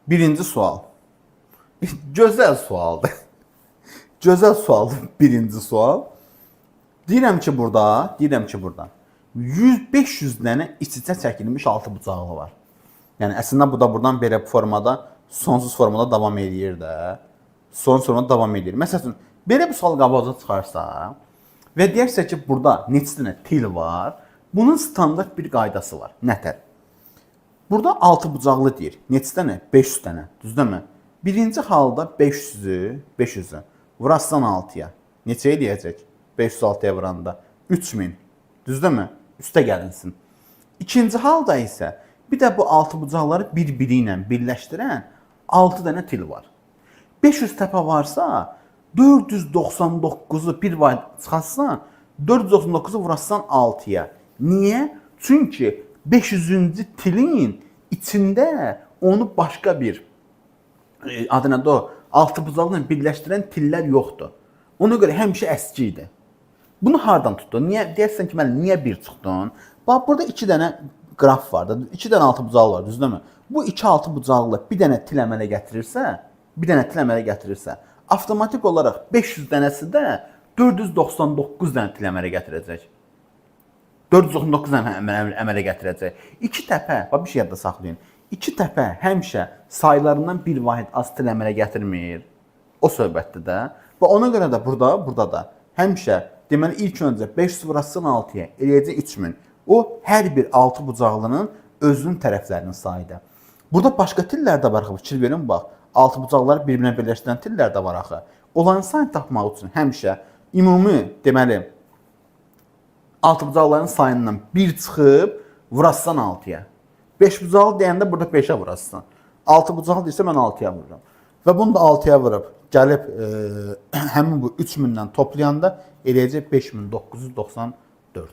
Birinci sual. Gözəl sualdır. Gözəl sualdır birinci sual. Deyirəm ki burada 100-500 dənə iç-içə çəkilmiş altı bucaqlı var. Yəni əslində bu da buradan belə formada, sonsuz formada davam edir də. Sonsuz formada davam edir. Məsələn, belə bir sual qabağınıza çıxarsa və deyərsə ki, burada neçə dənə til var, bunun standart bir qaydası var. Nətər? Burada altı bucaqlı deyir. Neçə dənə? 500 dənə. Düzdürmü? Birinci halda 500'ü vurassan 6'ya. Neçə eləyəcək? 506'ya vuranda 3000. Düzdürmü? Üstə gəlinsin. İkinci halda isə bir də bu altı bucaqları bir-biri ilə birləşdirən 6 dənə til var. 500 təpə varsa 499'u bir vay çıxarsan 499'u vurassan 6'ya. Niyə? Çünki 500-cü tilin içində onu başqa bir adına da altı bucaqla birləşdirən tillər yoxdur. Ona görə həmişə əski idi. Bunu hardan tutdun? Niyə deyirsən ki, mən niyə bir çıxdın? Bax burada 2 dənə qraf var da, 2 dənə altı bucaq var, düzdürmü? Bu 2 altı bucaqlı bir dənə til əmələ gətirirsə, avtomatik olaraq 500 dənəsi də 499 dənə til əmələ gətirəcək. 499 dənə əmələ gətirəcək. 2 təpə, bax bir şey yadda saxlayın. 2 təpə həmişə saylarından bir vahid az til əmələ gətirmir. O söhbətdir də. Və ona görə də burada da həmişə deməli ilk öncə 500 vurasın 6'ya eləyəcək 3000. O hər bir altı bucaqlının özünün tərəflərinin sayıdır. Burada başqa tillər də var axı. Fikir verin bax. Altı bucaqları bir-birinə birləşdirən tillər də var axı. Onların sayını tapmaq üçün həmişə ümumi deməli altı bucaqların sayından 1 çıxıb vurassan 6'ya. 5 bucaqlı deyəndə burada 5'ə vurassan. 6 bucaqlı deyirsə mən 6'ya vururam. Və bunu da 6'ya vurub gəlib həmin bu 3000-dən toplayanda eləyəcək 5994.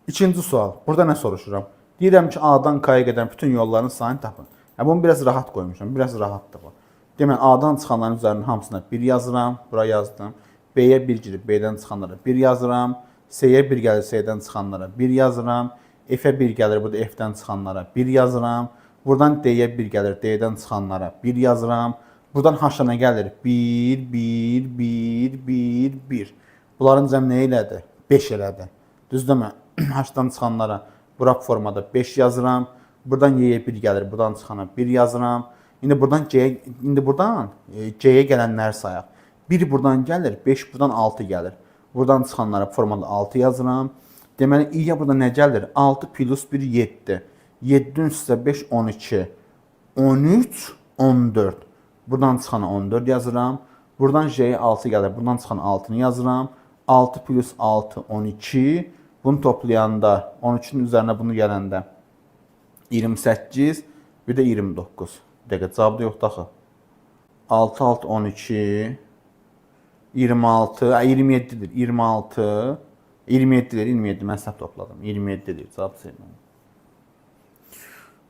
İkinci sual. Burada nə soruşuram? Deyirəm ki, A'dan K'ya gedən bütün yolların sayını tapın. Bunu biraz rahat qoymuşam. Biraz rahatdır bu. Deməli, A'dan çıxanların üzərinin hamısına 1 yazıram. Bura yazdım. B'yə 1 girib B'dən çıxanlara 1 yazıram. C'yə 1 gəlir C'dən çıxanlara 1 yazıram. F'e 1 gəlir, burada F'dən çıxanlara 1 yazıram. Buradan D'ye 1 gəlir, D'dən çıxanlara 1 yazıram. Buradan H-a nə gəlir? 1, 1, 1, 1, 1. Bunların cəm nə elədi? 5 elədi. Düzdürmü? H-dan çıxanlara bura formada 5 yazıram. Buradan Y-yə 1 gəlir, buradan çıxana 1 yazıram. İndi buradan C'yə gələnləri sayaq. 1 buradan gəlir, 5 buradan 6 gəlir. Buradan çıxanlara formada 6 yazıram. Deməli, İ'yə burada nə gəlir? 6 plus 1, 7. 7'nin üstə 5, 12. 13, 14. Buradan çıxana 14 yazıram. Buradan J'yə 6 gəlir. Buradan çıxan 6'nı yazıram. 6 plus 6, 12. Bunu toplayanda, 13'ün üzərinə bunu gələndə 28, bir də 29. Dəqiq, cavabda yoxdur axı. 6, 6, 12, 26, 27'dir. 26, 27'dir, 27. Mən səhv topladım. 27'dir, cavab sevməm.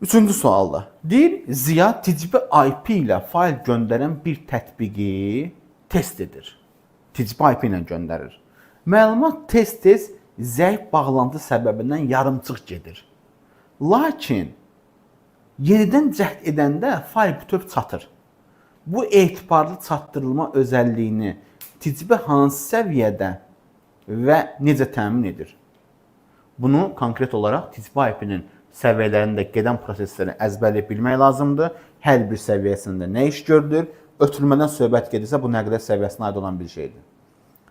Üçüncü sualda. Deyir, Ziya TCP IP ilə fayl göndərən bir tətbiqi test edir. TCP IP ilə göndərir. Məlumat tez-tez zəif bağlantı səbəbindən yarımçıq gedir. Lakin yenidən cəhd edəndə fayl bütöv çatır. Bu etibarlı çatdırılma özəlliyini TCP hansı səviyyədə və necə təmin edir? Bunu konkret olaraq TCP IP-nin səviyyələrində gedən prosesləri əzbərləyib bilmək lazımdır. Hər bir səviyyəsində nə iş görülür? Ötürülmədən söhbət gedirsə bu nəqliyyat səviyyəsinə aid olan bir şeydir.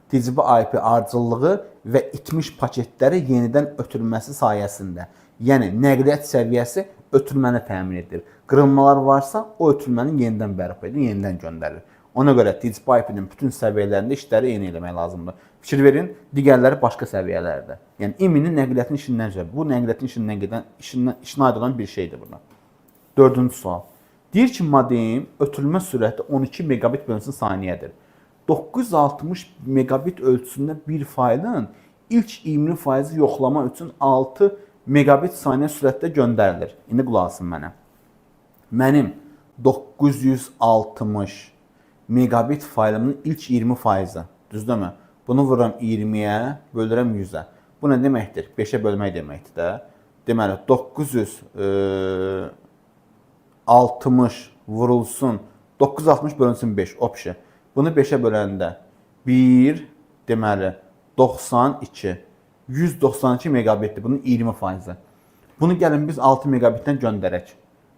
TCP IP ardıcıllığı və itmiş paketləri yenidən ötürülməsi sayəsində, yəni nəqliyyat səviyyəsi ötürülməni təmin edir. Qırılmalar varsa o ötürülməni yenidən bərpa edir, yenidən göndərir. Ona görə TCP IP-nin bütün səviyyələrində işləri eyni eləmək lazımdır. Fikir verin, digərləri başqa səviyyələrdə. Yəni İMİ-nin nəqliyyatın işindən cəhət. Bu nəqliyyatın işinə aid olan bir şeydir buna. Dördüncü sual. Deyir ki, modem ötürülmə sürəti 12 megabit bölünsün saniyədir. 960 megabit ölçüsündə bir faylın ilk 20% yoxlama üçün 6 megabit saniyə sürətdə göndərilir. İndi qulaq asın mənə. Mənim 960 megabit faylımın ilk 20%-i. Düzdürmü? Bunu vururam 20'yə, bölürəm 100'ə. Bu nə deməkdir? 5'ə bölmək deməkdir də. Deməli, 60 vurulsun 960 bölünsün 5 option. Bunu 5'ə böləndə 1 deməli 92 192 megabitdir. Bunun 20%. Bunu gəlin biz 6 megabitdən göndərək.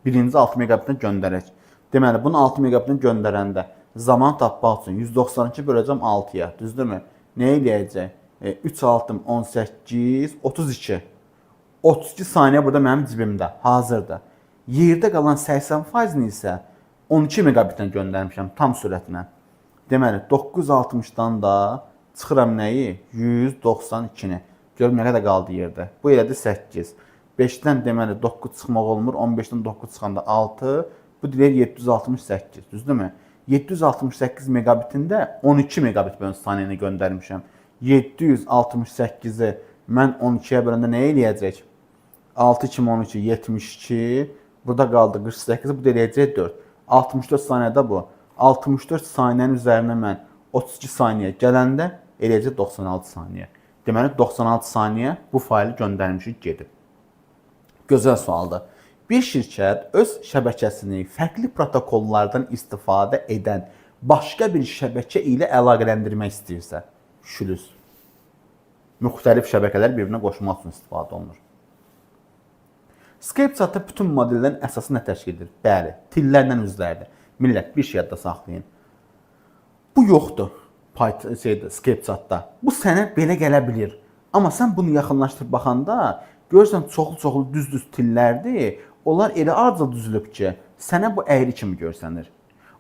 Birinci 6 megabitdən göndərək. Deməli bunu 6 megabitdən göndərəndə zaman tapmaq üçün 192 böləcəm 6-ya. Düzdürmü? Nə eləyəcək? 3 6 18 32. 32 saniyə burada mənim cibimdə, hazırda. Yerdə qalan 80%-ni isə 12 megabitdən göndərmişəm tam sürətinə. Deməli 960-dan da çıxıram nəyi? 192-ni. Görüm nə qədər qaldı yerdə. Bu elədi 8. 5-dən deməli 9 çıxmaq olmur. 15-dən 9 çıxanda 6. Bu deyir 768. Düzdürmü? 768 megabitində 12 megabit bölün saniyəni göndərmişəm. 768-i mən 12-yə böləndə nə eləyəcək? 6 2 12 72. Burada qaldı 48. Bu da eləyəcək 4. 64 saniyədə bu. 64 saniyənin üzərinə mən 32 saniyə gələndə eləyəcək 96 saniyə. Deməli 96 saniyə bu faylı göndərmişik gedib. Gözəl sualdır. Bir şirkət öz şəbəkəsini fərqli protokollardan istifadə edən başqa bir şəbəkə ilə əlaqələndirmək istəyirsə, şülüz. Müxtəlif şəbəkələr bir-birinə qoşmaq üçün istifadə olunur. Skype chatda bütün modellərin əsası nə təşkil edir? Bəli, tillərlə üzlərdir. Millət, bir şey yadda saxlayın. Bu yoxdur Skype chatda. Bu sənə belə gələ bilir. Amma sən bunu yaxınlaşdırıb baxanda görürsən çoxlu düz tillərdir. Onlar elə arca düzülüb ki, sənə bu əyri kimi görsənir.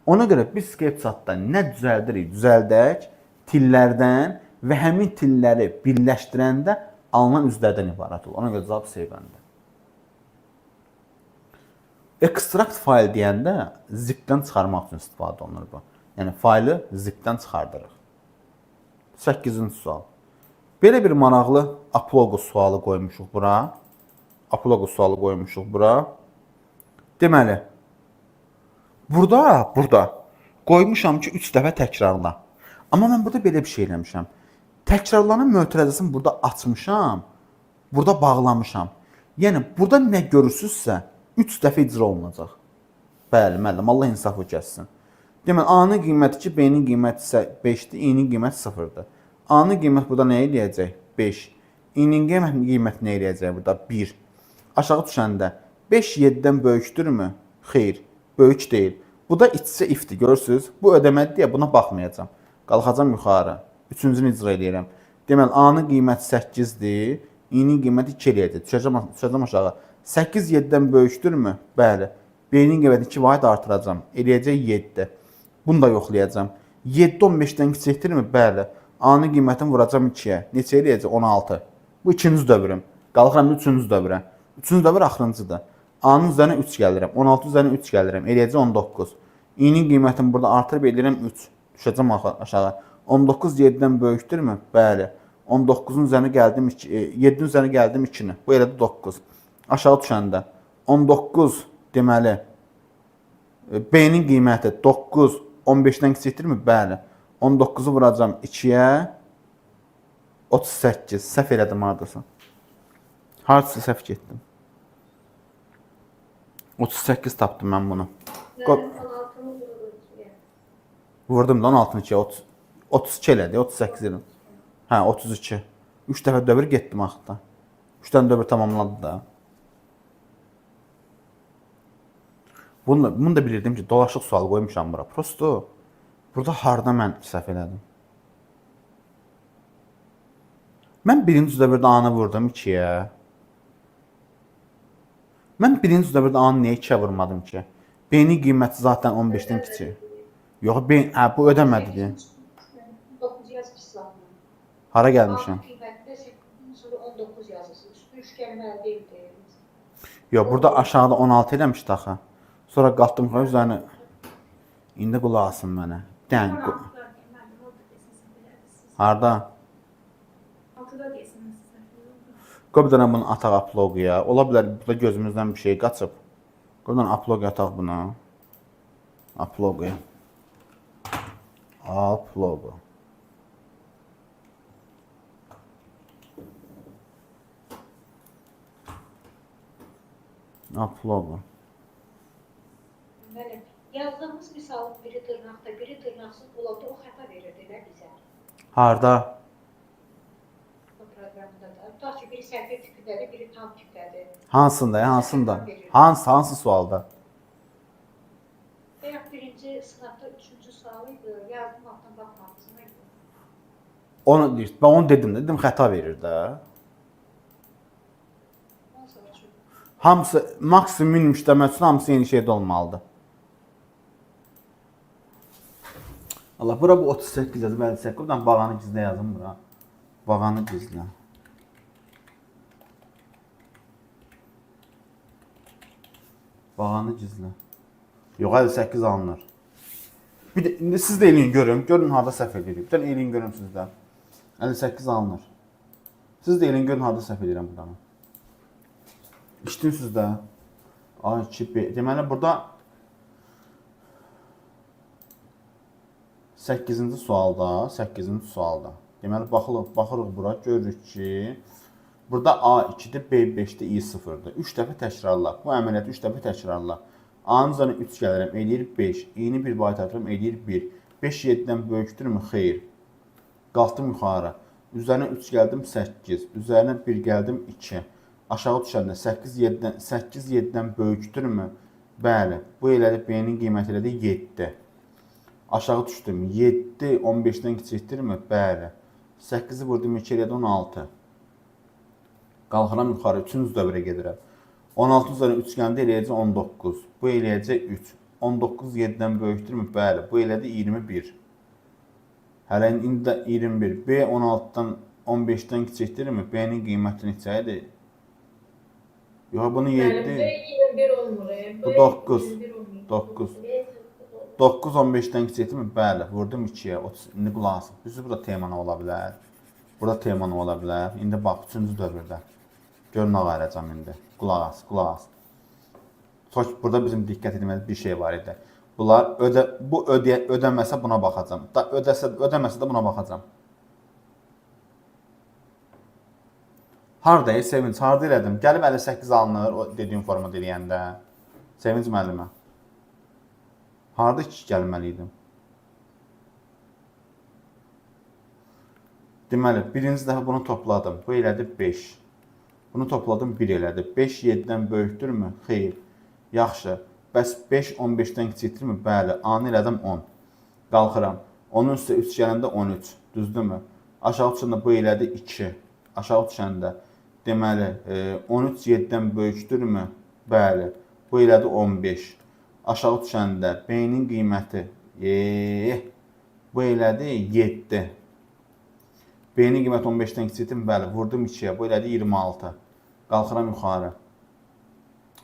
Ona görə biz Skype chatda nə düzəldirik? Düzəldək tillərdən və həmin tilləri birləşdirəndə alınan üzlərdən ibarət olur. Ona görə cavab C-bəndi. Ekstrakt fayl deyəndə zipdən çıxarmaq üçün istifadə olunur bu. Yəni faylı zipdən çıxardırıq. 8-ci sual. Belə bir maraqlı aplogo sualı qoymuşuq bura. Deməli, burada qoymuşam ki 3 dəfə təkrarla. Amma mən burada belə bir şey eləmişəm. Təkrarlanan mötərizəsini burada açmışam, burada bağlamışam. Yəni burada nə görürsünüzsə 3 dəfə icra olunacaq. Bəli, müəllim, Allah insafı kəssin. Deməli, A-nın qiyməti 2, B-nin qiyməti isə 5-dir, I-nin qiyməti 0-dır. A-nın qiyməti burada nə eləyəcək? 5. I-nin qiyməti nə eləyəcək burada? 1. Aşağı düşəndə 5 7-dən böyükdürmü? Xeyr, böyük deyil. Bu da içsə ifdir, görürsünüz? Bu ödəmədir deyə buna baxmayacam. Qalxacam yuxarı. Üçüncünü icra edirəm. Deməli, A-nın qiyməti 8-dir, I-nin qiyməti 2 eləyəcək. Düşəcəm aşağı. 8 7-dən böyükdürmü? Bəli. B-nin qiyməti 2 vahid artıracam. Eləyəcək 7. Bunu da yoxlayacam. 7 15-dən kiçikdirmi? Bəli. A-nın qiymətini vuracam 2-yə. Neçə eləyəcək? 16. Bu ikinci dövrüm. Qalxıram üçüncü dövrə. Üçüncü dövr axırıncıdır. A-nın üzərinə 3 gəlirəm. 16 üzərinə 3 gəlirəm. Eləyəcək 19. I-nin qiymətini burada artırıb eləyirəm 3. Düşəcəm aşağı. 19 7-dən böyükdürmü? Bəli. 19-un üzərinə gəldim 2. 7-nin üzərinə gəldim 2-ni. Bu elədi 9. Aşağı düşəndə 19 deməli B-nin qiyməti 9 15-dən kiçikdirmi? Bəli. 19-u vuracam 2-yə 38. Səhv elədim hardasa. Hardasa səhv getdim. 38 tapdım mən bunu. Vurdum da 16-nı 2-yə 32 elədi, 38 elədim. Hə, 32. 3 dəfə dövr getdim axıda. 3 dənə dövr tamamladı da. Bunu da bilirdim ki, dolaşıq sual qoymuşam bura. Prosto burada harda mən səhv elədim. Mən birinci dövrdə A-nı vurdum 2-yə. Mən birinci dövrdə A-nı niyə 2-yə vurmadım ki? B-nin qiyməti zaten 15-dən kiçik. Yox, bu ödəmədi deyə. 9 yazmışsan. Hara gəlmişəm? Sonra 19 yazırsın. Üç gəlməli deyil. Yox, burada aşağıda 16 eləmişdi axı. Sonra qalxdım üzərinə. İndi qulaq asın mənə. Dən. Harda? Qoy bir dənə bunu ataq upload-ya. Ola bilər burada gözümüzdən bir şey qaçıb. Buradan upload ataq buna. Upload-ya. Upload. Upload. Yazdığımız misalın biri dırnaqda, biri dırnaqsız olanda o xəta verirdi elə bizə. Harda? O proqramda da. Tutaq ki, biri səhvə tipindədir, biri tam tipdədir. Hansında, hansında? Hansı sualda? Bayaq birinci sınavda 3-cü sual idi, yazdım altdan baxmadınız mı? Onu deyir. Ben onu dedim xəta verir də. Ondan sonra çox. Hamısı maksimum minimum işləmək üçün hamısı eyni şeydə olmalıdır. Allah, bura bu 38 yazıb 58. Buradan bağanı gizlə yazın bura. Bağanı gizlə. Bağanı gizlə. Yox, 58 alınır. Bir də indi siz də eləyin görün. Görün harda səhv edirəm. Bir dənə eləyin görün sizdə. 58 alınır. Siz də eləyin görün harda səhv edirəm buradan. İşdin sizdə. A2B. Deməli burada 8-ci sualda. Deməli baxırıq bura, görürük ki, burada A2-dir, B5-dir, I0-dır. 3 dəfə təkrarla. Bu əməliyyatı 3 dəfə təkrarla. A-nın üzərinə 3 gəlirəm, eləyir 5. I-ni 1 bayt atıram, eləyir 1. 5 7-dən böyükdürmü? Xeyr. Qalxdım yuxarı. Üzərinə 3 gəldim, 8. Üzərinə 1 gəldim, 2. Aşağı düşəndə 8 7-dən böyükdürmü? Bəli. Bu elədi, B-nin qiyməti elədi 7. Aşağı düşdüm. 7 15-dən kiçikdirmi? Bəli. 8-i vurdum 2 elədi 16. Qalxıram yuxarı 3-cü dövrə gedirəm. 16 üzərinə 3 gəndə eləyəcək 19. Bu eləyəcək 3. 19 7-dən böyükdürmü? Bəli. Bu elədi 21. Hələ indi də 21. B 16-dan 15-dən kiçikdirmi? B-nin qiyməti neçədir? Yox, bunu 7. B 21 olmur. Bu 9. 9. 9 15-dən kiçikdirmi? Bəli. Vurdum 2-yə. İndi qulaq asın. Düzdür, burada temana ola bilər. Burada temana ola bilər. İndi bax, 3-cü dövrdə. Görün nə qayıracam indi. Qulaq as, qulaq as. Burada bizim diqqət etməyimiz bir şey var idi. Bunlar ödəməsə buna baxacam. Ödəməsə də buna baxacam. Harda Sevinç? Harda elədim? Gəlib 58 alınır o dediyim formada eləyəndə. Sevinç müəllimə. Harda 2 gəlməli idim? Deməli, birinci dəfə bunu topladım. Bu elədi 5. Bunu topladım 1 elədi. 5 7-dən böyükdürmü? Xeyr. Yaxşı. Bəs 5 15-dən kiçikdirmi? Bəli. A-nı elədim 10. Qalxıram. Onun üstə 3 gələndə 13. Düzdürmü? Aşağı düşəndə bu elədi 2. Aşağı düşəndə deməli 13 7-dən böyükdürmü? Bəli. Bu elədi 15. Aşağı düşəndə B-nin qiyməti bu elədi 7. B-nin qiyməti 15-dən kiçikdir. Bəli, vurdum 2-yə. Bu elədi 26. Qalxıram yuxarı.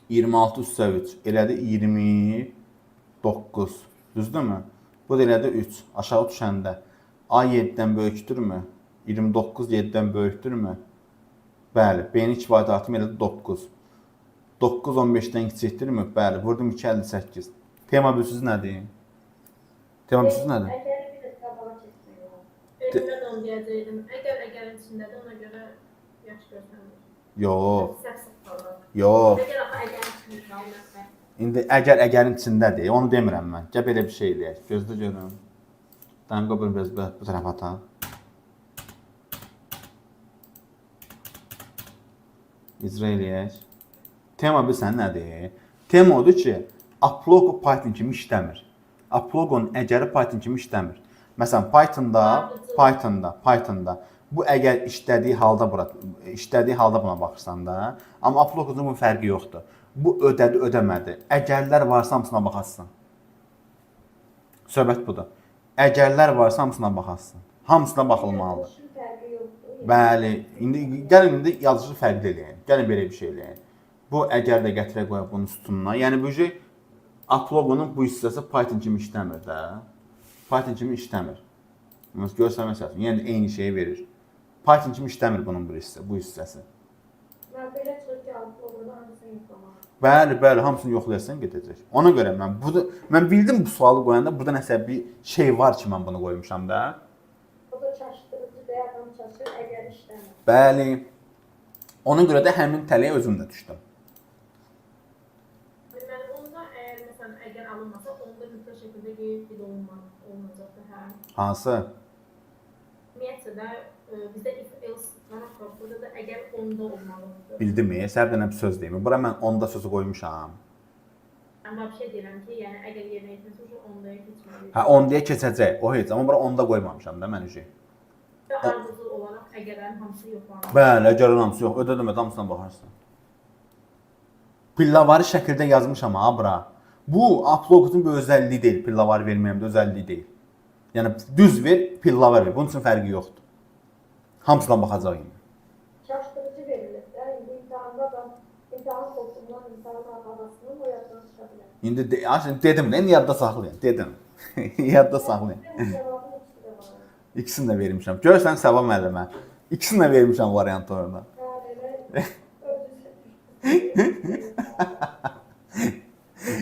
26 üstə 3 elədi 29. Düzdürmü? Bu da elədi 3. Aşağı düşəndə A 7-dən böyükdürmü? 29 7-dən böyükdürmü? Bəli, B-nin 2 bayt artımı elədi 9. 9 15-dən kiçikdirmi? Bəli, vurdum 2 58. Tema bölüsüz nədir? Tema bölüsüz nədir? Əgər bir də qabağa keçmək olar. Elmə də onu deyəcəkdim. Əgərin içindədir, ona görə yaxşı görsənmir. Yox. Səhv olur. Yox. Əgər əgərin içində qalmasa. İndi əgərin içindədir, onu demirəm mən. Gəl belə bir şey eləyək. Gözlə görün. Danqa bunu biraz bu tərəfə ataq. İcra eləyək. Tema bilsən nədir? Tema odur ki, Aplogo Python kimi işləmir. Aplogo'nun əgəri Python kimi işləmir. Məsələn, Pythonda bu əgər işlədiyi halda buna baxırsan da, amma Aplogo'da bunun fərqi yoxdur. Bu ödədi, ödəmədi. Əgərlər varsa hamısına baxarsın. Söhbət budur. Əgərlər varsa hamısına baxarsın. Hamısına baxılmalıdır. Bəli, gəlin yazıcı fərqli eləyək. Gəlin belə bir şey eləyək. Bu əgər də gətirə qoyaq bunun sütununa. Yəni bu şey Aplogo'nun bu hissəsi Python kimi işləmir də. Python kimi işləmir. Görsənmək istəyirsən. Yəni eyni şeyi verir. Python kimi işləmir bunun bu hissəsi. Mən belə çıxır ki, Aplogo'da hamısını yoxlamaq. Bəli, hamısını yoxlayarsan gedəcək. Ona görə mən bildim bu sualı qoyanda burada nəsə bir şey var ki, mən bunu qoymuşam da. O da çaşdırıcı deyə adam çaşır, əgər işləmir. Bəli. Ona görə də həmin tələyə özüm də düşdüm. Deməli, onda əgər məsələn məsələn, əgər alınmasa, onda mütləq şəkildə qeyd olunacaqdır, hə. Hansı? Ümumiyyətlə də bizdə if else var axı, burada da əgər onda olmalıdır. Bildimi? Sən bir dənə bir söz deyim. Bura mən onda sözü qoymuşam. Amma bir şey deyirəm ki, yəni əgər yerinə yetməsə, o ondaya keçməlidir. Hə, ondaya keçəcək. O heç. Amma bura onda qoymamışam da mən ücü. Və ardıcıl olaraq əgərlərin hamısı yoxlanır. Bəli, əgərin hamısı yox. Ödədim, hamısına baxarsan. Pillavari şəkildə yazmışam ha bura. Bu uploadun bir özəlliyi deyil. Pillavari verməyəm də özəlliyi deyil. Yəni düz ver, pillavari ver. Bunun üçün fərqi yoxdur. Hamısına baxacaq indi. Çaşdırıcı verilir də. İndi imtahanda da imtahan korkusundan imtahan arxasının o yaddan çıxa bilər. İndi dedim də, indi yadda saxlayın. Dedim. Yadda saxlayın. Cavabın ikisi də var. İkisini də vermişəm. Görürsən Səba müəllimə. İkisini də vermişəm variant orada.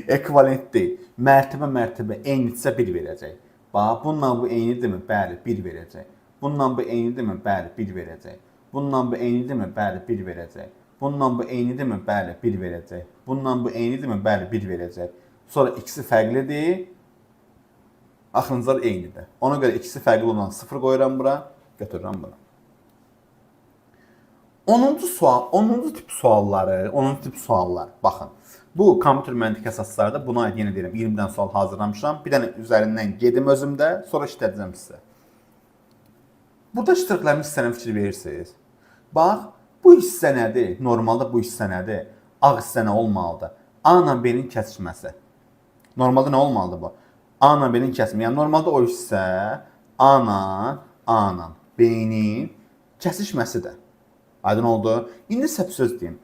Ekvivalent deyil. Mərtəbə eynidirsə 1 verəcək. Bax, bununla bu eynidirmi? Bəli, 1 verəcək. Bununla bu eynidirmi? Bəli, 1 verəcək. Bununla bu eynidirmi? Bəli, 1 verəcək. Bununla bu eynidirmi? Bəli, 1 verəcək. Bununla bu eynidirmi? Bəli, 1 verəcək. Sonra ikisi fərqlidir. Axırıncılar eynidir. Ona görə ikisi fərqli olan 0 qoyuram bura, götürürəm bura. 10-cu sual, 10-cu tip sualları, 10-cu tip suallar. Baxın. Bu kompüter məntiq əsaslarda buna aid yenə deyirəm 20 dənə sual hazırlamışam. Bir dənə üzərindən gedim özümdə, sonra işlədəcəm sizə. Burada iştiraklarımız hissənə fikir verirsiniz. Bax, bu hissə nədir? Normalda bu hissə nədir? Ağ hissə nə olmalıdır? A ilə B-nin kəsişməsi. Normalda nə olmalıdır bu? A ilə B-nin kəsişməsi. Yəni normalda o hissə A ilə B-nin kəsişməsidir. Aydın oldu. İndi sizə bir söz deyim.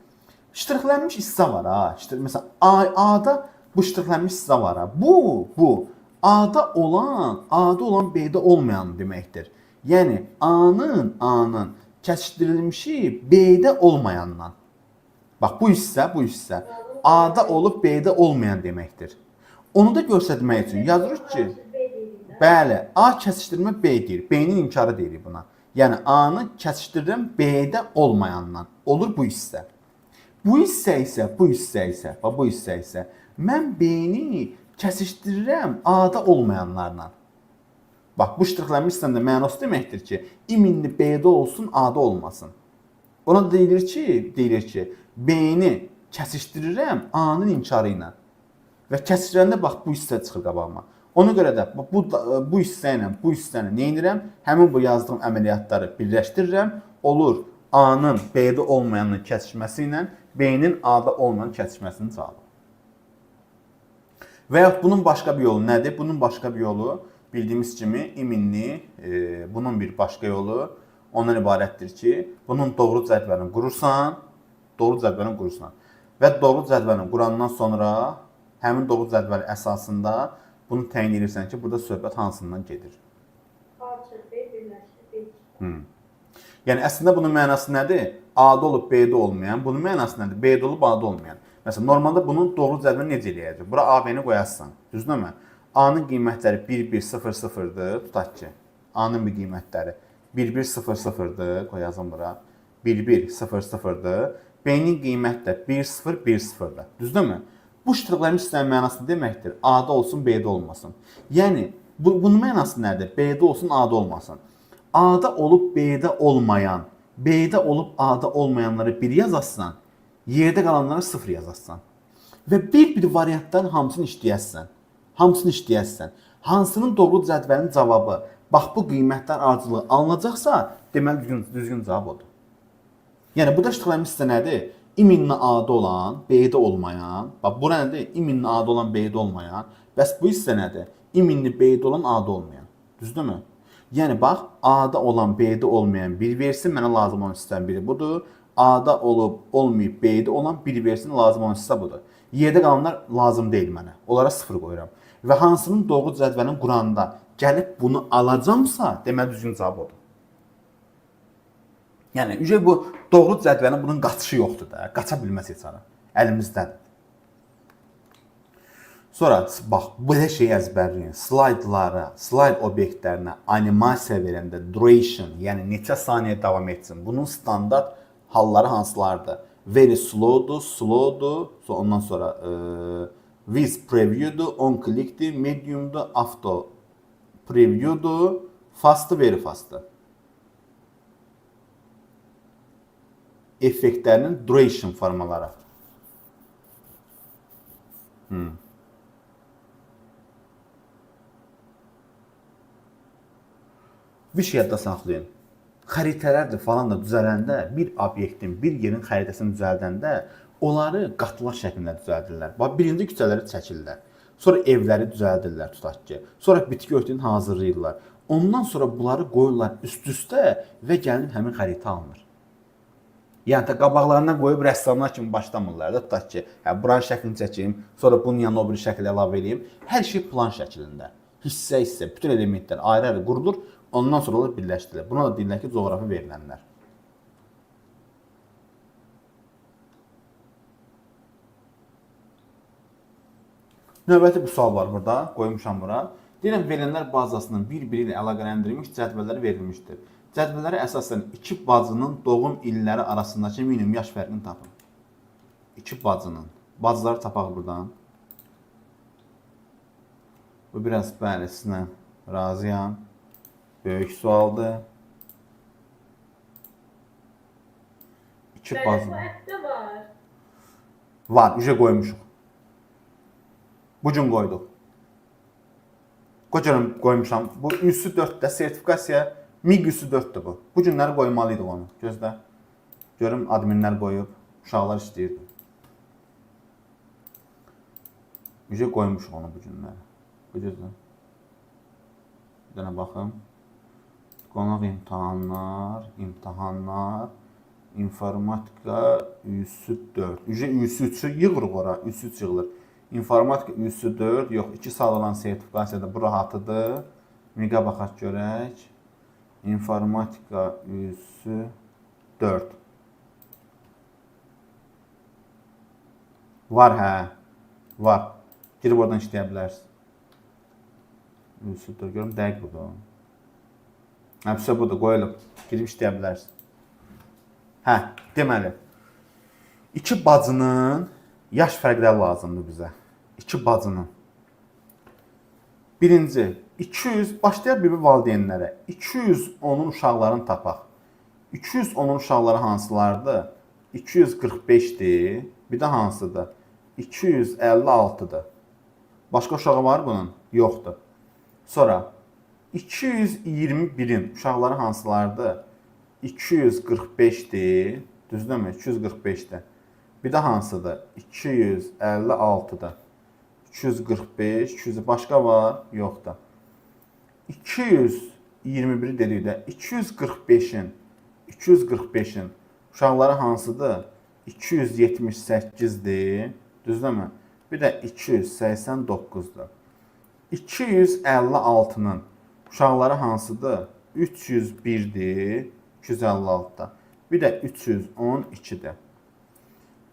Ştrixlənmiş hissə var ha. Məsələn, A-da bu ştrixlənmiş hissə var ha. Bu A-da olan B-də olmayan deməkdir. Yəni A-nın kəsişdirilmişi B-də olmayandan. Bax, bu hissə A-da olub B-də olmayan deməkdir. Onu da göstərmək üçün yazırıq ki, bəli, A kəsişdirmə B deyir. B-nin inkarı deyirik buna. Yəni A-nı kəsişdirirəm B-də olmayandan. Olur bu hissə. Bu hissə isə mən B-ni kəsişdirirəm A-da olmayanlarla. Bax, bu ştrixlənmiş hissənin mənası deməkdir ki, iminli B-də olsun, A-da olmasın. Ona da deyilir ki, B-ni kəsişdirirəm A-nın inkarı ilə. Və kəsişdirəndə bax, bu hissə çıxır qabağıma. Ona görə də bu hissə ilə bu hissəni nə edirəm? Həmin bu yazdığım əməliyyatları birləşdirirəm. Olur A-nın B-də olmayanın kəsişməsi ilə B-nin A-da olmayan kəsişməsinin cavabı. Və yaxud bunun başqa bir yolu nədir? Bunun başqa bir yolu bildiyimiz kimi iminli, bunun bir başqa yolu ondan ibarətdir ki, bunun doğru cədvəlini qurursan və doğru cədvəlini qurandan sonra həmin doğru cədvəli əsasında bunu təyin edirsən ki, burada söhbət hansından gedir? A-B birləşdir. Yəni, əslində bunun mənası nədir? A-da olub B-də olmayan. Bunun mənası nədir? B-də olub A-da olmayan. Məsələn, normalda bunun doğru cədvəlini necə eləyəcək? Bura A-B-ni qoyarsan. Düzdürmü? A-nın qiymətləri 1-1-0-0-dır. Tutaq ki, A-nın bir qiymətləri 1-1-0-0-dır. Qoyazım bura. 1-1-0-0-dır. B-nin qiyməti də 1-0-1-0-dır. Düzdürmü? Bu ştrixlənmiş hissənin mənası deməkdir. A-da olsun, B-də olmasın. Yəni, bunun mənası nədir? B-də olsun, A-da olmasın. A-da olub B-də olmayan, B-də olub A-da olmayanları 1 yazarsan, yerdə qalanlara 0 yazarsan. Və bir variantdan hamısını işləyərsən. Hansının doğru cədvəlinin cavabı, bax bu qiymətlər ardıcılığı alınacaqsa, deməli düzgün cavab odur. Yəni, bu da ştrixlənmiş hissə nədir? İminli A-da olan, B-də olmayan, bax bura nədir? İminli A-da olan, B-də olmayan. Bəs bu hissə nədir? İminli B-də olan, A-da olmayan. Düzdürmü? Yəni bax, A-da olan, B-də olmayan 1 versin, mənə lazım olan hissənin biri budur. A-da olub, olmayıb, B-də olan 1 versin, lazım olan hissə budur. Yerdə qalanlar lazım deyil mənə. Onlara 0 qoyuram. Və hansının doğru cədvəlini quranda gəlib bunu alacamsa, deməli düzgün cavab odur. Yəni, bu doğru cədvəlin bunun qaçışı yoxdur da. Qaça bilməz heç ara. Əlimizdədir. Sonra, bax, belə şey əzbərləyin. Slaydlara, slayd obyektlərinə animasiya verəndə duration, yəni neçə saniyə davam etsin. Bunun standart halları hansılardır? Very slowdur, ondan sonra With preview'dur, on click'dir, medium'dur, auto preview'dur, fast'dır, very fast'dır. Effektlərinin duration formaları. Bir şey yadda saxlayın. Xəritələrdir falan da düzələndə, bir obyektin, bir yerin xəritəsini düzəldəndə onları qatlar şəklində düzəldirlər. Bax, birinci küçələri çəkirlər. Sonra evləri düzəldirlər, tutaq ki. Sonra bitki örtüyünü hazırlayırlar. Ondan sonra bunları qoyurlar üst-üstə və gəlin həmin xəritə alınır. Yəni də qabaqlarına qoyub rəssamlar kimi başlamırlar da, tutaq ki, hə buranın şəklini çəkim, sonra bunun yanına o bir şəkil əlavə edeyim. Hər şey plan şəklində. Hissə-hissə, bütün elementlər ayrı-ayrı qurulur, ondan sonra onlar birləşdirilir. Buna da deyirlər ki, coğrafi verilənlər. Növbəti bir sual var burada, qoymuşam bura. Deyirəm, verilənlər bazasının bir-biri ilə əlaqələndirilmiş cədvəlləri verilmişdir. Cədvəlləri əsasən iki bacının doğum illəri arasındakı minimum yaş fərqini tapın. İki bacının. Bacıları tapaq buradan. Bu biraz bəli, sizinlə razıyam. Böyük sualdır. İki Bəli, bacı. bu ətdə var. Var, ücə qoymuşuq. Bu gün qoyduq. Qocaram qoymuşam. Bu üssü 4-də sertifikasiya MİQ üssü 4-dür bu. Bu günləri qoymalıydıq onu. Gözlə. Görüm adminlər qoyub. Uşaqlar istəyirdi. Ücə qoymuşuq onu bu günləri. Bu gözlə. Bir dənə baxım. Qonaq imtahanlar, informatika üssü 4. Ücə üssü 3'ü yığırıq ora. Üssü 3 yığılır. İnformatika üssü 4, yox 2 saat olan sertifikasiyada bu rahatıdır. MİQ-ə baxaq görək. İnformatika üssü 4. Var hə. Var. Girib oradan işləyə bilərsiniz. Üssü 4. Görüm dəqiq budur. Həbsə budur, qoyulub. Girib işləyə bilərsiniz. Hə, deməli. İki bacının yaş fərqləri lazımdır bizə. İki bacının. Birinci, 200, başlayaq bir valideynlərə. 210'un uşaqlarını tapaq. 210'un uşaqları hansılardır? 245'dir. Bir də hansıdır? 256'dır. Başqa uşağı var bunun? Yoxdur. Sonra 221'in uşaqları hansılardır? 245'dir. Düzdürmü? 245'dir. Bir də hansıdır? 256'dır. 245, 200 başqa var? Yoxdur. 221 dedikdə 245'in uşaqları hansıdır? 278'dir. Düzdürmü? Bir də 289'dur. 256'nın uşaqları hansıdır? 301'dir. 256'da. Bir də 312'dir.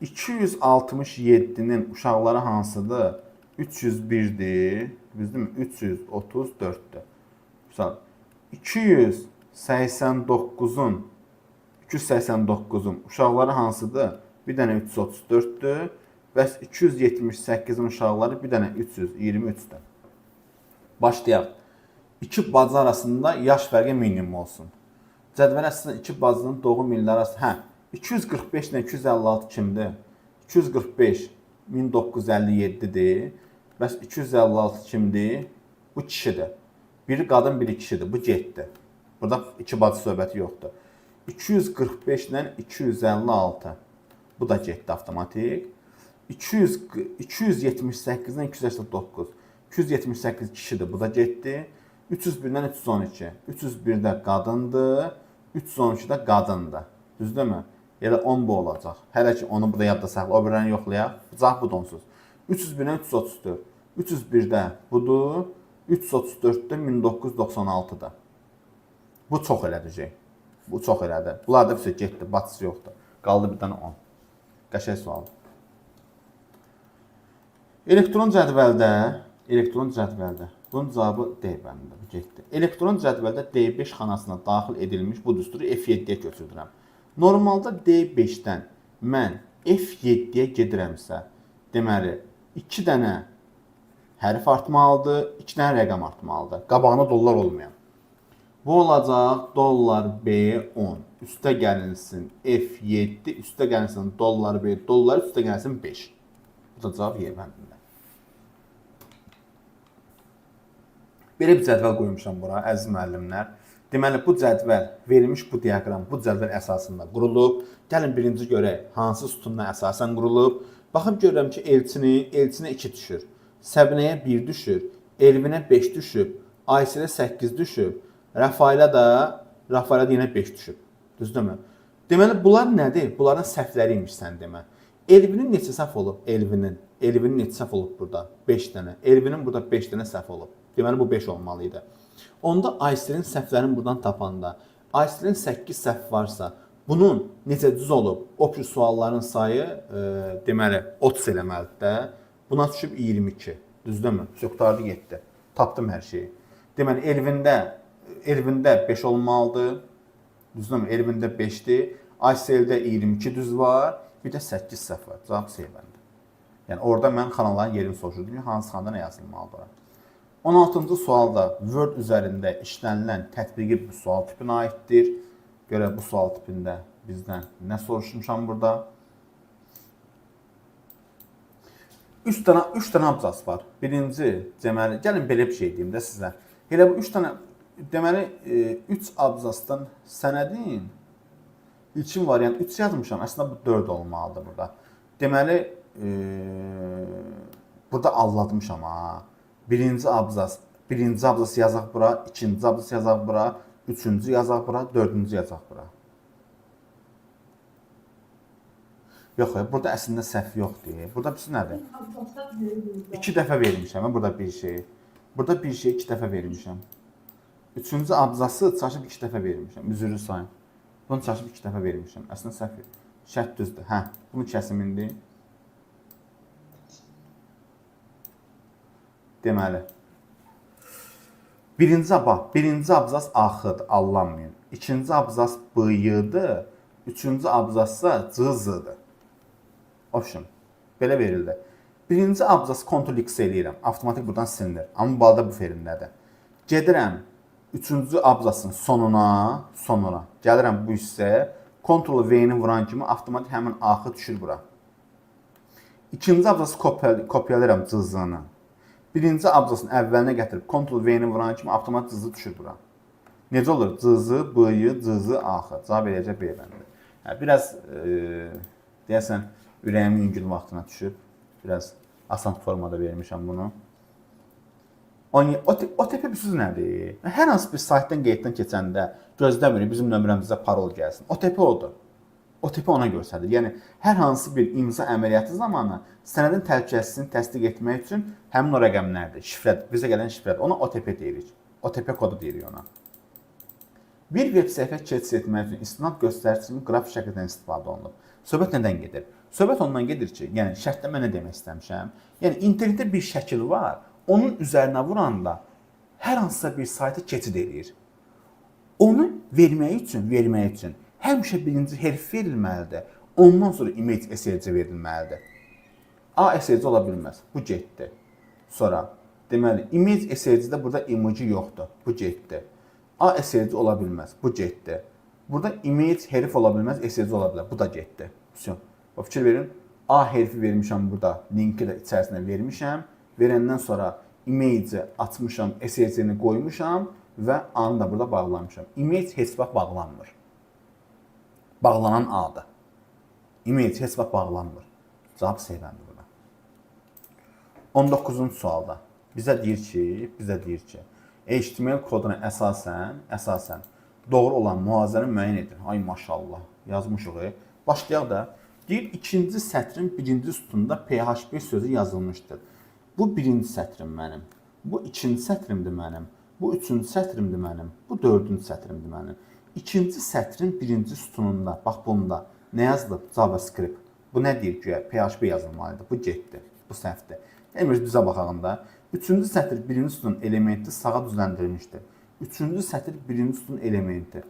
267'nin uşaqları hansıdır? 301'dir. Düzdürmü? 334'dür. Misal 289'un uşaqları hansıdır? Bir dənə 334'dür. Bəs 278'in uşaqları bir dənə 323'dür. Başlayaq. İki bacı arasında yaş fərqi minimum olsun. Cədvəl əslində iki bacının doğum illəri arasında. Hə, 245 ilə 256 kimdir? 245 1957'dir. Bəs 256 kimdir? Bu kişidir. Biri qadın, biri kişidir. Bu getdi. Burada iki bacı söhbəti yoxdur. 245 ilə 256. Bu da getdi avtomatik. 278 ilə 289. 278 kişidir. Bu da getdi. 301'dən 312. 301'də qadındır. 312'də qadındır. Düzdürmü? Elə 10 bu olacaq. Hələ ki onu burada yadda saxla. O birini yoxlayaq. Cavab bu donsuz. 301'dən 334. 301'də budur. 334'də 1996'da. Bu çox elədəcək. Bu çox elədi. Bunlar da bir şey getdi. Batısı yoxdur. Qaldı bir dənə 10. Qəşəng sualdır. Elektron cədvəldə bunun cavabı D bəndində. Bu getdi. Elektron cədvəldə D5 xanasına daxil edilmiş bu düsturu F7'yə köçürdürəm. Normalda D5'dən mən F7'yə gedirəmsə, deməli 2 dənə hərf artmalıdır, 2 dənə rəqəm artmalıdır. Qabağına dollar olmayan. Bu olacaq dollar B10 üstə gəlinsin F7 üstə gəlinsin dollar B dollar üstə gəlinsin 5. Bu da cavab Y bəndində. Belə bir cədvəl qoymuşam bura, əziz müəllimlər. Deməli, bu cədvəl, verilmiş bu diaqram, bu cədvəl əsasında qurulub. Gəlin birinci görək, hansı sütunla əsasən qurulub. Baxıb görürəm ki, Elçinə 2 düşür, Səbinəyə 1 düşür, Elvinə 5 düşüb, Aysilə 8 düşüb, Rəfailə də yenə 5 düşüb. Düzdürmü? Deməli, bunlar nədir? Bunların səhvləri imiş sən demə. Elvinin neçə səhv olub? Elvinin neçə səhv olub burada? 5 dənə. Elvinin burada 5 dənə səhv olub. Deməli, bu 5 olmalıydı. Onda Aysilin səhvlərini buradan tapanda, Aysilin 8 səhv varsa, bunun necə düz olub? O ki, sualların sayı, deməli, 30 eləməlidir də. Buna düşüb 22. Düzdürmü? Qurtardı, getdi. Tapdım hər şeyi. Deməli, Elvində 5 olmalıdır. Düzdürmü? Elvində 5'dir. Ayseldə 22 düz var. Bir də 8 səhv var. Cavab C bəndi. Yəni, orada mən xanaların yerini soruşdum ki, hansı xanada nə yazılmalıdır? 16-cı sualda Word üzərində işlənilən tətbiqi bu sual tipinə aiddir. Görə bu sual tipində bizdən nə soruşmuşam burada? 3 dənə abzas var. Birinci, deməli, gəlin belə bir şey deyim də sizə. Elə bu 3 dənə, deməli, 3 abzasdan sənədin ilkin variant 3 yazmışam. Əslində bu 4 olmalıdır burada. Deməli, burada allatmışam ha. Birinci abzas yazaq bura, ikinci abzas yazaq bura, üçüncü yazaq bura, dördüncü yazaq bura. Yox, burada əslində səhv yoxdur. Burada birisi nədir? 2 dəfə vermişəm, burada bir şey. Burada bir şey 2 dəfə vermişəm. Üçüncü abzası çaşıb 2 dəfə vermişəm. Üzrlü sayın. Bunu çaşıb 2 dəfə vermişəm. Əslində səhv. Şərt düzdür. Hə, bunu kəsimindir. Deməli. Birinci abzas axıdır, allanmayın. İkinci abzas bıyıdır. Üçüncü abzassa cızıdır. Option. Belə verildi. Birinci abzas Ctrl X eləyirəm. Avtomatik buradan silinir. Amma balda bu ferindədir. Gedirəm. Üçüncü abzasın sonuna. Gəlirəm bu hissəyə. Ctrl V-ni vuran kimi avtomatik həmin axı düşür bura. İkinci abzası kopyalayıram cızığını. Birinci abzasın əvvəlinə gətirib Ctrl V-ni vuran kimi avtomatik cızı düşür bura. Necə olur? Cızı, bıyı, cızı, axı. Cavab eləyəcək B bəndi. Biraz deyəsən ürəyimin yüngül vaxtına düşüb. Biraz asan formada vermişəm bunu. OTP bir söz nədir? Hər hansı bir saytdan qeyddən keçəndə gözləmirik bizim nömrəmizə parol gəlsin. OTP odur. OTP ona göstərir. Yəni, hər hansı bir imza əməliyyatı zamanı sənədin təhlükəsizliyini təsdiq etmək üçün həmin o rəqəmlərdir. Şifrədir. Bizə gələn şifrədir. Ona OTP deyirik. OTP kodu deyirik ona. Bir veb səhifə keçid etmək üçün istinad göstəricinin qrafik şəkildən istifadə olunur. Söhbət nədən gedir? Söhbət ondan gedir ki, yəni şərtdə nə demək istəmişəm? Yəni, internetdə bir şəkil var, onun üzərinə vuranda hər hansısa bir saytı keçid edir. Onu vermək üçün həmişə birinci hərf verilməlidir. Ondan sonra image SRC verilməlidir. A SRC ola bilməz. Bu getdi. Sonra, deməli, image SRC-də burada emoji yoxdur. Bu getdi. A SRC ola bilməz. Bu getdi. Burada image hərf ola bilməz. SRC ola bilər. Bu da getdi. Fikir verin. A hərfi vermişəm burada. Linki də içərisində vermişəm. Verəndən sonra image açmışam. SRC-ni qoymuşam və A-nı da burada bağlamışam. Image heç vaxt bağlanmır. Bağlanan A-dır. Image heç vaxt bağlanmır. Cavab C-dəndir burada. 19-cu sualda bizə deyir ki, HTML koduna əsasən doğru olan mühazirəni müəyyən edin. Ay maşallah, yazmışıq. Başlayaq da. Deyir, ikinci sətrin birinci sütunda PHP sözü yazılmışdır. Bu birinci sətrim mənim. Bu ikinci sətrimdir mənim. Bu üçüncü sətrimdir mənim. Bu dördüncü sətrimdir mənim. İkinci sətrin birinci sütununda, bax bunda nə yazılıb? JavaScript. Bu nə deyir ki, PHP yazılmalıdır. Bu getdi. Bu səhvdir. Demək, düzə baxağında. Üçüncü sətr birinci sütunun elementi sağa düzləndirilmişdir. Üçüncü sətr birinci sütunun elementi.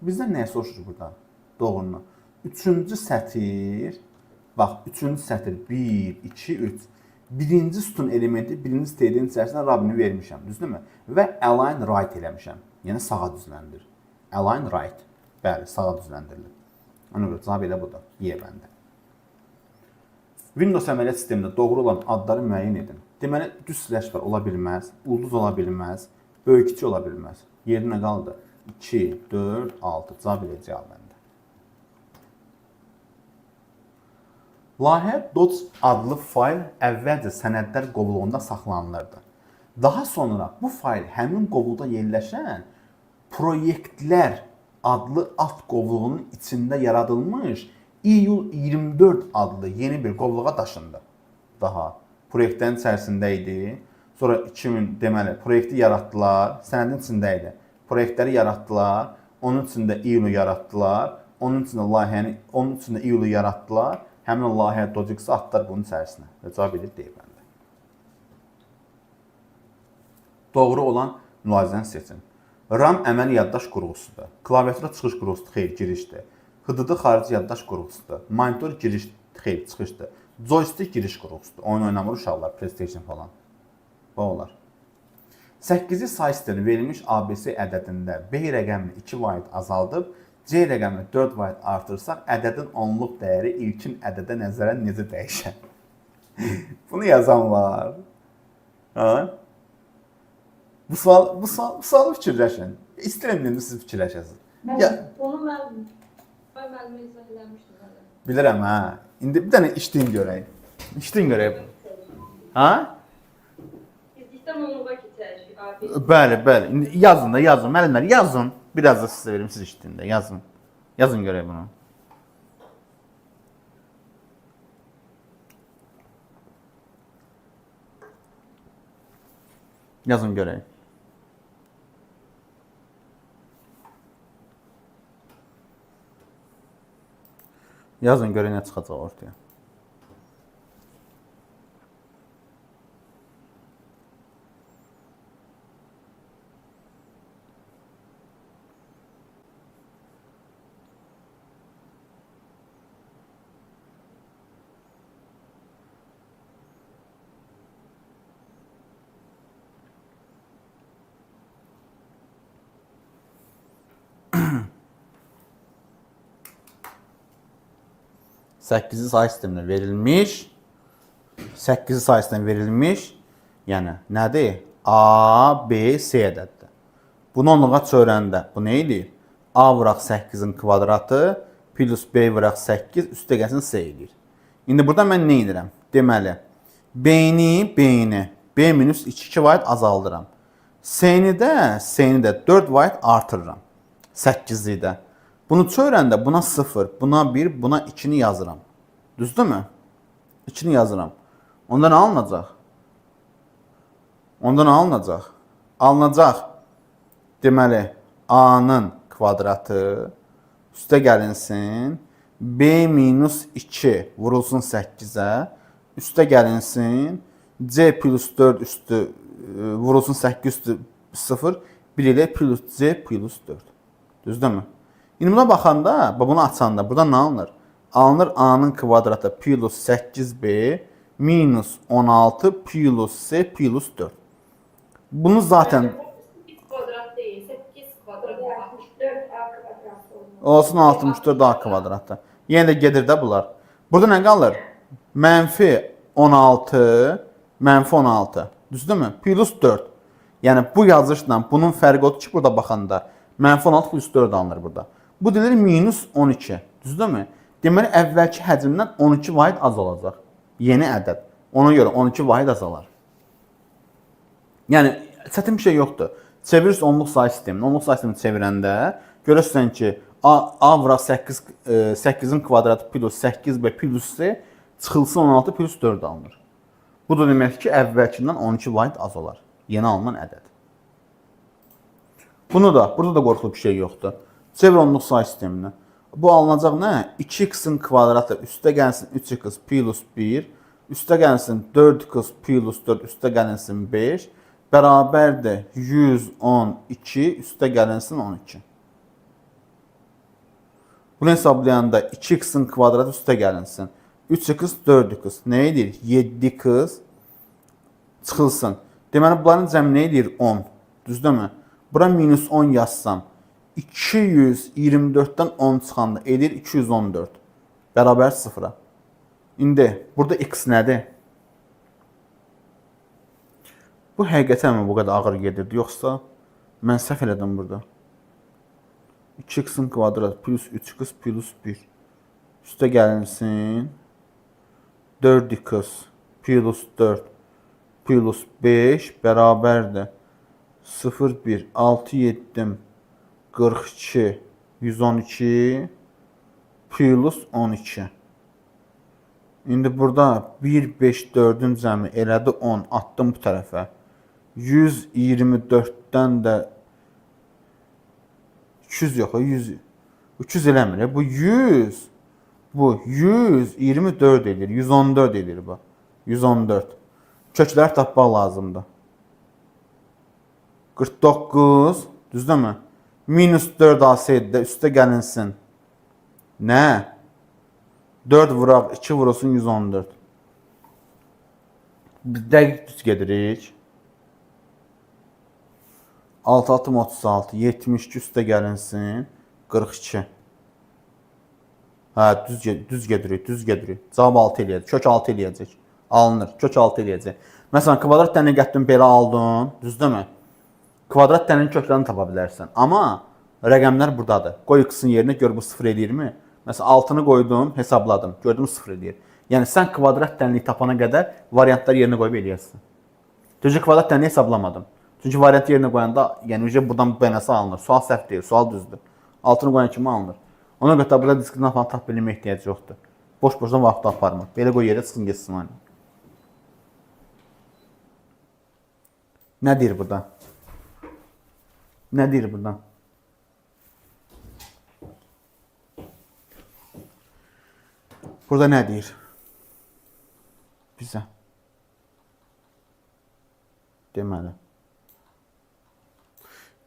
Bizdən nəyə soruşur burada? Doğrunu. Üçüncü sətr, bax, üçüncü sətr 1, 2, 3. birinci sütun elementi birinci steyinin içərisinə Rabini vermişəm, düzdürmü? Və align right eləmişəm. Yəni sağa düzləndir. Align right. Bəli, sağa düzləndirilir. Ona görə cavab elə budur. Y bəndə. Windows əməliyyat sistemində doğru olan adları müəyyən edin. Deməli, düz slash var ola bilməz, ulduz ola bilməz, böyük kiçik ola bilməz. Yerinə qaldı. 2, 4, 6. Cavab elə cavab bəndə. Layihə Docs adlı fayl əvvəlcə sənədlər qovluğunda saxlanılırdı. Daha sonra bu fayl həmin qovluqda yerləşən proyektlər adlı alt qovluğunun içində yaradılmış iyul 24 adlı yeni bir qovluğa daşındı. Daha proyektlərin içərisində idi. Sonra 2000 deməli proyekti yaratdılar, sənədin içində idi. Proyektləri yaratdılar, onun içində iyulu yaratdılar, onun içində layihəni, onun içində iyulu yaratdılar. Həmin layihə Docs atdılar bunun içərisinə. Və cavab edir deyil bəndə. Doğru olan mülahizəni seçin. RAM əməli yaddaş qurğusudur. Klaviatura çıxış qurğusudur, xeyr, girişdir. HDD xarici yaddaş qurğusudur. Monitor giriş, xeyr, çıxışdır. Joystick giriş qurğusudur. Oyun oynamır uşaqlar, PlayStation falan. Bu olar. 8-ci say sistemi verilmiş ABC ədədində B rəqəmini 2 vahid azaldıb, C rəqəmini 4 vahid artırsaq, ədədin onluq dəyəri ilkin ədədə nəzərən necə dəyişər? Bunu yazan var. Ha? Bu sualı fikirləşin. İstəyirəm indi siz fikirləşəsiniz. Onu müəllimə izah eləmişdim. Bilirəm, hə. İndi bir dənə işləyin görək. İşləyin görək. Ha? İzdikdən onluğa keçərik abi. Bəli, bəli. İndi yazın da, yazın. Müəllimlər, yazın. Biraz da sizə verim, siz işləyin də. Yazın. Yazın görək bunu. Yazın görək. Yazın görək nə çıxacaq ortaya. Səkkizi say sisteminə verilmiş. 8-ci say sisteminə verilmiş. Yəni, nədir? A, B, C ədəddir. Bunu onluğa çevirəndə bu nə edir? A vuraq 8-in kvadratı plus B vuraq 8 üstə gəlsin C edir. İndi burada mən nə edirəm? Deməli, B-ni B minus 2 vahid azaldıram. C-ni də 4 vahid artırıram. 8-li də. Bunu çevirəndə buna 0, buna 1, buna 2-ni yazıram. Düzdürmü? 2-ni yazıram. Onda nə alınacaq? Onda nə alınacaq? Alınacaq. Deməli, A-nın kvadratı üstə gəlinsin. B minus 2 vurulsun 8-ə. Üstə gəlinsin. C plus 4 üstü vurulsun 8 üstü 0. 1 ilə plus C plus 4. Düzdürmü? İndi buna baxanda, bunu açanda burada nə alınır? Alınır A-nın kvadratı plus 8B minus 16 plus C plus 4. Bunu zaten... 8 kvadrat deyil, 8 kvadrat. 64 A kvadratı olmalı. Olsun 64 A kvadratı. Yenə də gedir də bunlar. Burada nə qalır? Mənfi 16, mənfi 16. Düzdürmü? Plus 4. Yəni bu yazışla bunun fərqi odur ki, burada baxanda mənfi 16 plus 4 alınır burada. Bu deyilir minus 12. Düzdürmü? Deməli, əvvəlki həcmdən 12 vahid az olacaq. Yeni ədəd. Ona görə 12 vahid azalar. Yəni, çətin bir şey yoxdur. Çevirirsə onluq say sistemini. Onluq say sistemini çevirəndə görürsən ki, A vuraq 8-in kvadratı plus 8B plus C çıxılsın 16 plus 4 alınır. Bu da demək ki, əvvəlkindən 12 vahid az olar. Yeni alınan ədəd. Bunu da, burada da qorxulu bir şey yoxdur. Çevir onluq say sisteminə. Bu alınacaq nə? 2x-in kvadratı üstə gəlsin 3x plus 1, üstə gəlsin 4x plus 4, üstə gəlinsin 5, bərabərdir 112, üstə gəlinsin 12. Bunu hesablayanda 2x-in kvadratı üstə gəlinsin. 3x, 4x nə edir? 7x Çıxılsın. Deməli, bunların cəmi nə edir? 10. Düzdürmü? Bura minus 10 yazsam, 224-dən 10 çıxanda edir 214. Bərabər 0-a. İndi, burada x nədir? Bu həqiqətən mi bu qədər ağır gedirdi? Yoxsa mən səhv elədim burada. 2x-in kvadrat plus 3x plus 1. Üstə gəlinsin. 4x plus 4 plus 5 bərabərdir. 0, 1, 6, 7, 42, 112 plus 12. İndi burada 1, 5, 4-ün cəmi elədi 10. Attım bu tərəfə. 124-dən də 200 yox, 100. 300 eləmir. Bu 100. Bu 124 edir. 114 edir bu. 114. Kökləri tapmaq lazımdır. 49, düzdürmü? Minus 4 ASD üstə gəlinsin. Nə? 4 vuraq, 2 vurulsun 114. Biz dəqiq düz gedirik. 6, 6, 36, 72 üstə gəlinsin. 42. Hə, düz gedirik. Cavab 6 eləyəcək. Kök 6 eləyəcək. Alınır. Kök 6 eləyəcək. Məsələn, kvadrat dənəni gətirdin, belə aldın. Düzdürmü? Kvadrat dənənin köklərini tapa bilərsən. Amma rəqəmlər buradadır. Qoy x-in yerinə gör bu 0 eləyirmi? Məsələn, 6-nı qoydum, hesabladım. Gördüm 0 eləyir. Yəni, sən kvadrat dənəni tapana qədər variantlar yerinə qoyub eləyəsən. Çünki kvadrat dənəni hesablamadım. Çünki variant yerinə qoyanda, yəni buradan bu bənəsi alınır. Sual səhv deyil, sual düzdür. 6-nı qoyan kimi alınır. Ona görə burada diskriminant falan tap bilmə ehtiyacı yoxdur. Boş-boşdan vaxt aparmır. Belə qoy yerə çıxsın getsin hani. Nə deyir burada? Nə deyir burada? Burada nə deyir? Bizə. Deməli.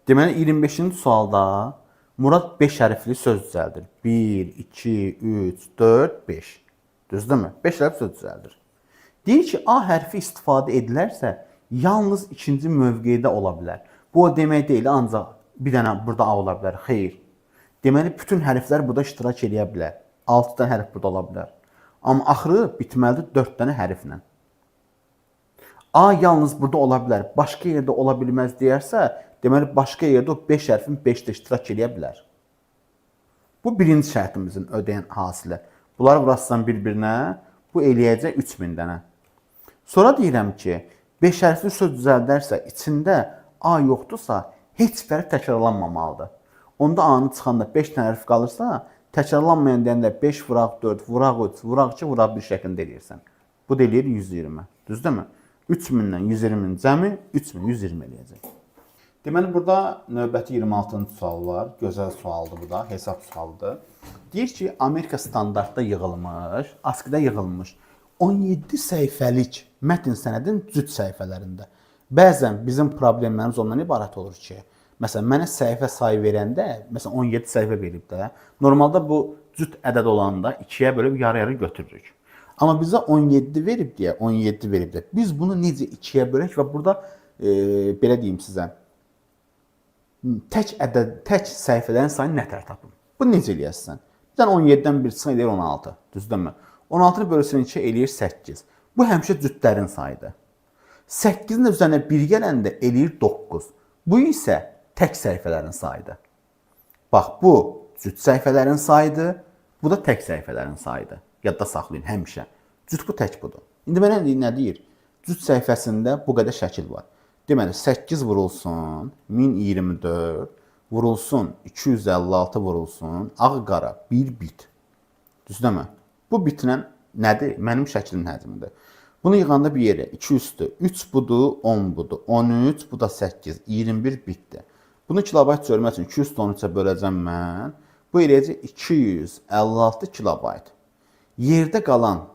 Deməli 25-ci sualda Murad 5 hərfli söz düzəldir. 1, 2, 3, 4, 5. Düzdürmü? 5 hərf söz düzəldir. Deyir ki, A hərfi istifadə edilərsə, yalnız ikinci mövqedə ola bilər. Bu o demək deyil, ancaq bir dənə burada A ola bilər. Xeyr. Deməli, bütün hərflər burada iştirak edə bilər. 6 dənə hərf burada ola bilər. Amma axırı bitməlidir 4 dənə hərflə. A yalnız burada ola bilər, başqa yerdə ola bilməz deyərsə, deməli, başqa yerdə o 5 hərfin 5-də iştirak edə bilər. Bu birinci şərtimizin ödəyən hasili. Bunları vurassan bir-birinə, bu eləyəcək 3000 dənə. Sonra deyirəm ki, 5 hərfli söz düzəldərsə, içində A yoxdursa, heç bir hərf təkrarlanmamalıdır. Onda A-nı çıxanda 5 dənə hərf qalırsa, təkrarlanmayan deyəndə 5 vuraq 4, vuraq 3, vuraq 2, vuraq 1 şəklində eləyirsən. Bu da eləyir 120. Düzdürmü? 3000-dən 120-nin cəmi 3120 eləyəcək. Deməli, burada növbəti 26-cı sual var. Gözəl sualdır bu da, hesab sualıdır. Deyir ki, Amerika standartda yığılmış, askıda yığılmış 17 səhifəlik mətn sənədin cüt səhifələrində. Bəzən bizim problemlərimiz ondan ibarət olur ki, məsələn, mənə səhifə sayı verəndə, məsələn, 17 səhifə verib də, normalda bu cüt ədəd olanda 2-yə bölüb yarı-yarı götürürük. Amma bizə 17 verib deyə, 17 verib də, biz bunu necə 2-yə bölək və burada, belə deyim sizə, tək səhifələrin sayını nətər tapım. Bu necə eləyəsən? Bir dənə 17-dən bir çıxın eləyir 16, düzdürmü? 16-nı bölüsün 2 eləyir 8. Bu həmişə cütlərin sayıdır. 8-in üzərinə 1 gələndə eləyir 9. Bu isə tək səhifələrin sayıdır. Bax, bu cüt səhifələrin sayıdır, bu da tək səhifələrin sayıdır. Yadda saxlayın həmişə. Cüt bu, tək budur. İndi mənə nə deyir? Cüt səhifəsində bu qədər şəkil var. Deməli, 8 vurulsun, 1024, vurulsun, 256 vurulsun, ağ-qara, bir bit. Düzdürmü? Bu bitlə nədir? Mənim şəklimin həcmidir. Bunu yığanda bir yerə 2 üstü, 3 budur, 10 budur, 13, bu da 8, 21 bitdir. Bunu kilobayt görmək üçün 2 üstü 13-ə böləcəm mən. Bu eləyəcək 256 kilobayt. Yerdə qalan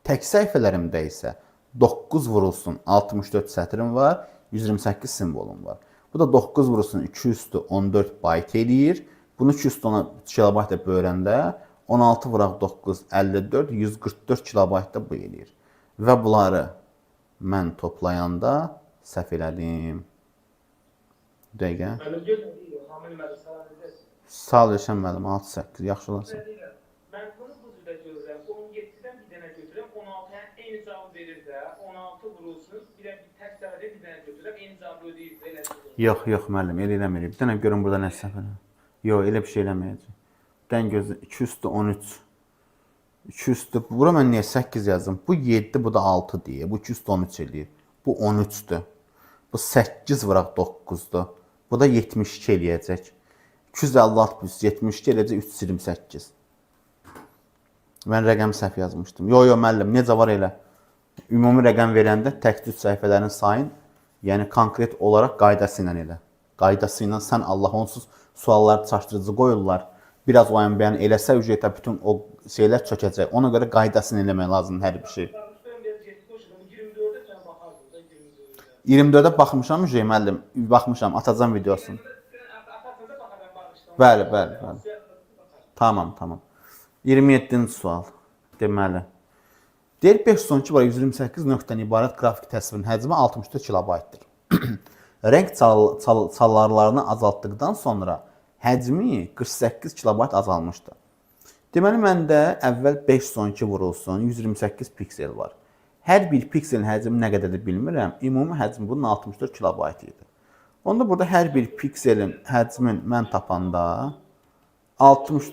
tək səhifələrimdə isə 9 vurulsun, 64 sətrim var, 128 simvolum var. Bu da 9 vurulsun, 2 üstü 14 bayt eləyir. Bunu 2 üstü kilobaytla böləndə 16 vuraq 9, 54, 144 kilobaytda bu eləyir. Və bunları Mən toplayanda səhv elədim. Dəqiqə. Mənim gözüm hamı bilmədi sana necəsin? Sağ ol Rəşən müəllim, 6-8 yaxşı olasın. Mən bunu bu cürdə görürəm. 17-dən bir dənə götürürəm, 16-ya eyni cavab verir də, 16 vurulsun, bir tək səvədə bir dənə götürürəm, eyni cavabı ödəyir də eləsin. Yox müəllim, elə eləmirik. Bir dənə görün burada nə səhv elə. Yox, elə bir şey eləməyəcək. Dən gözlə 2 üstü 13. 2 üstü, bura mən niyə 8 yazdım? Bu 7, bu da 6 deyir. Bu 2 üstü 13 eləyir. Bu 13-dür. Bu 8 vuraq 9-dur. Bu da 72 eləyəcək. 256 plus 72 eləyəcək 328. Mən rəqəm səhv yazmışdım. Yox müəllim, necə var elə? Ümumi rəqəm verəndə tək-tük səhifələrin sayın, yəni konkret olaraq qaydası ilə elə. Qaydası ilə sən Allah onsuz sualları çaşdırıcı qoyurlar. Biraz o bəyan eləsə ücretə bütün o şeylər çökəcək. Ona görə qaydasını eləmək lazımdır hər bir şey. 24-ə baxmışam Müjde müəllim. Baxmışam, atacağam videosunu. Bəli. Tamam. 27-ci sual. Deməli. Deyir 5 sonki var 128 nöqtədən ibarət qrafik təsvirin həcmi 64 kilobaytdır. Rəng çalarlarını azaltdıqdan sonra həcmi 48 kilobayt azalmışdır. Deməli, məndə əvvəl 5 sonki vurulsun, 128 piksel var. Hər bir pikselin həcmi nə qədərdir bilmirəm. Ümumi həcmi bunun 64 kilobayt idi. Onda burada hər bir pikselin həcmin mən tapanda 60...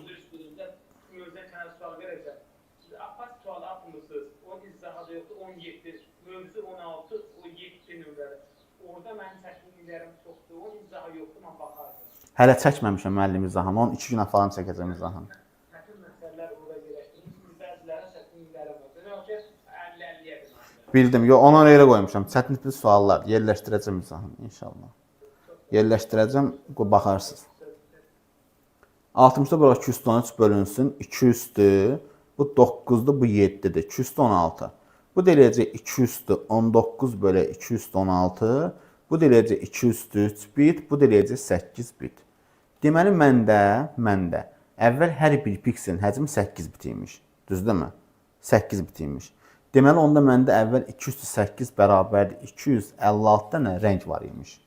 Mövzə tənə sual verəcəm. Siz APAS sualı atmışsınız. O izahada yoxdur, 17. Mövzü 16, o 7 nömrəli. Orada mənim çəkimlərim çoxdur, o izahı yoxdur, mən baxardım. Hələ çəkməmişəm müəllim izahını. Onun 2 günə falan çəkəcəm izahını. Çətin məsələlər orada yerləşdirir. Bəziləri çətinlikləri var. Yox ki, 50-50-yə bir. Bildim. Yox, ona yerə qoymuşam. Çətinlikli suallar. Yerləşdirəcəm izahını inşallah. Yerləşdirəcəm, baxarsınız. 60-da bura 213 bölünsün. 2 üstü, bu 9-dur, bu 7-dir. 2 üstü 16. Bu deyiləcək 2 üstü 19 bölə 2 üstü 16. Bu deyiləcək 2 üstü 3 bit. Bu deyiləcək 8 bit. Deməli, məndə əvvəl hər bir pikselin həcmi 8 bit imiş. Düzdürmü? 8 bit imiş. Deməli, onda məndə əvvəl 2 üstü 8 bərabərdir. 256 dənə rəng var imiş.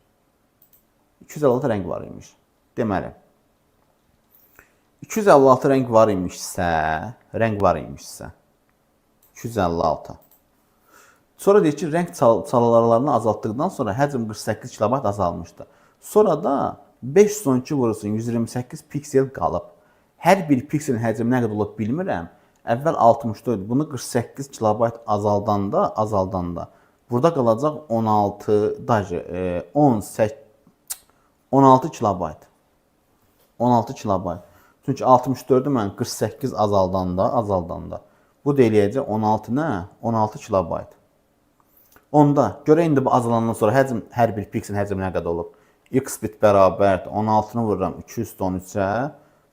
256 rəng var imiş. Deməli, 256 rəng var imişsə, 256. Sonra deyir ki, rəng çalarlarını azaltdıqdan sonra həcm 48 kilobayt azalmışdı. Sonra da 5 sonki vurulsun 128 piksel qalıb. Hər bir pikselin həcmi nə qədər olub bilmirəm. Əvvəl 64, bunu 48 kilobayt azaldanda burada qalacaq 16 kilobayt. 16 kilobayt. Çünki 64-ü mən 48 azaldanda bu deyiləcək 16 nə? 16 kilobayt. Onda görə indi bu azalandan sonra həcm hər bir pikselin həcmi nə qədər olub? X bit bərabərdir. 16-nı vururam 2 üstü 13-ə,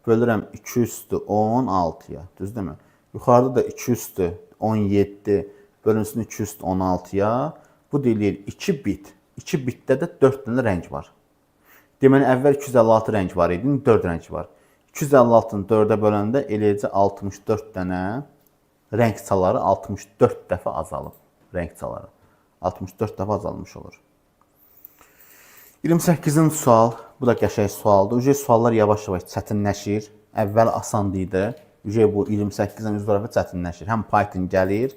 bölürəm 2 üstü 16-ya. Düzdürmü? Yuxarıda da 2 üstü 17 bölünsün 2 üstü 16-ya. Bu deyilir 2 bit. 2 bitdə də 4 dənə rəng var. Deməli, əvvəl 256 rəng var idi, 4 rəng var. 256-nı 4-ə böləndə eləyəcək 64 dənə rəng çaları 64 dəfə azalıb. Rəng çaları 64 dəfə azalmış olur. 28-ci sual. Bu da qəşəng sualdır. Ücret suallar yavaş-yavaş çətinləşir. Əvvəl asan idi. Bu 28-dən üz tərəfə çətinləşir. Həm Python gəlir,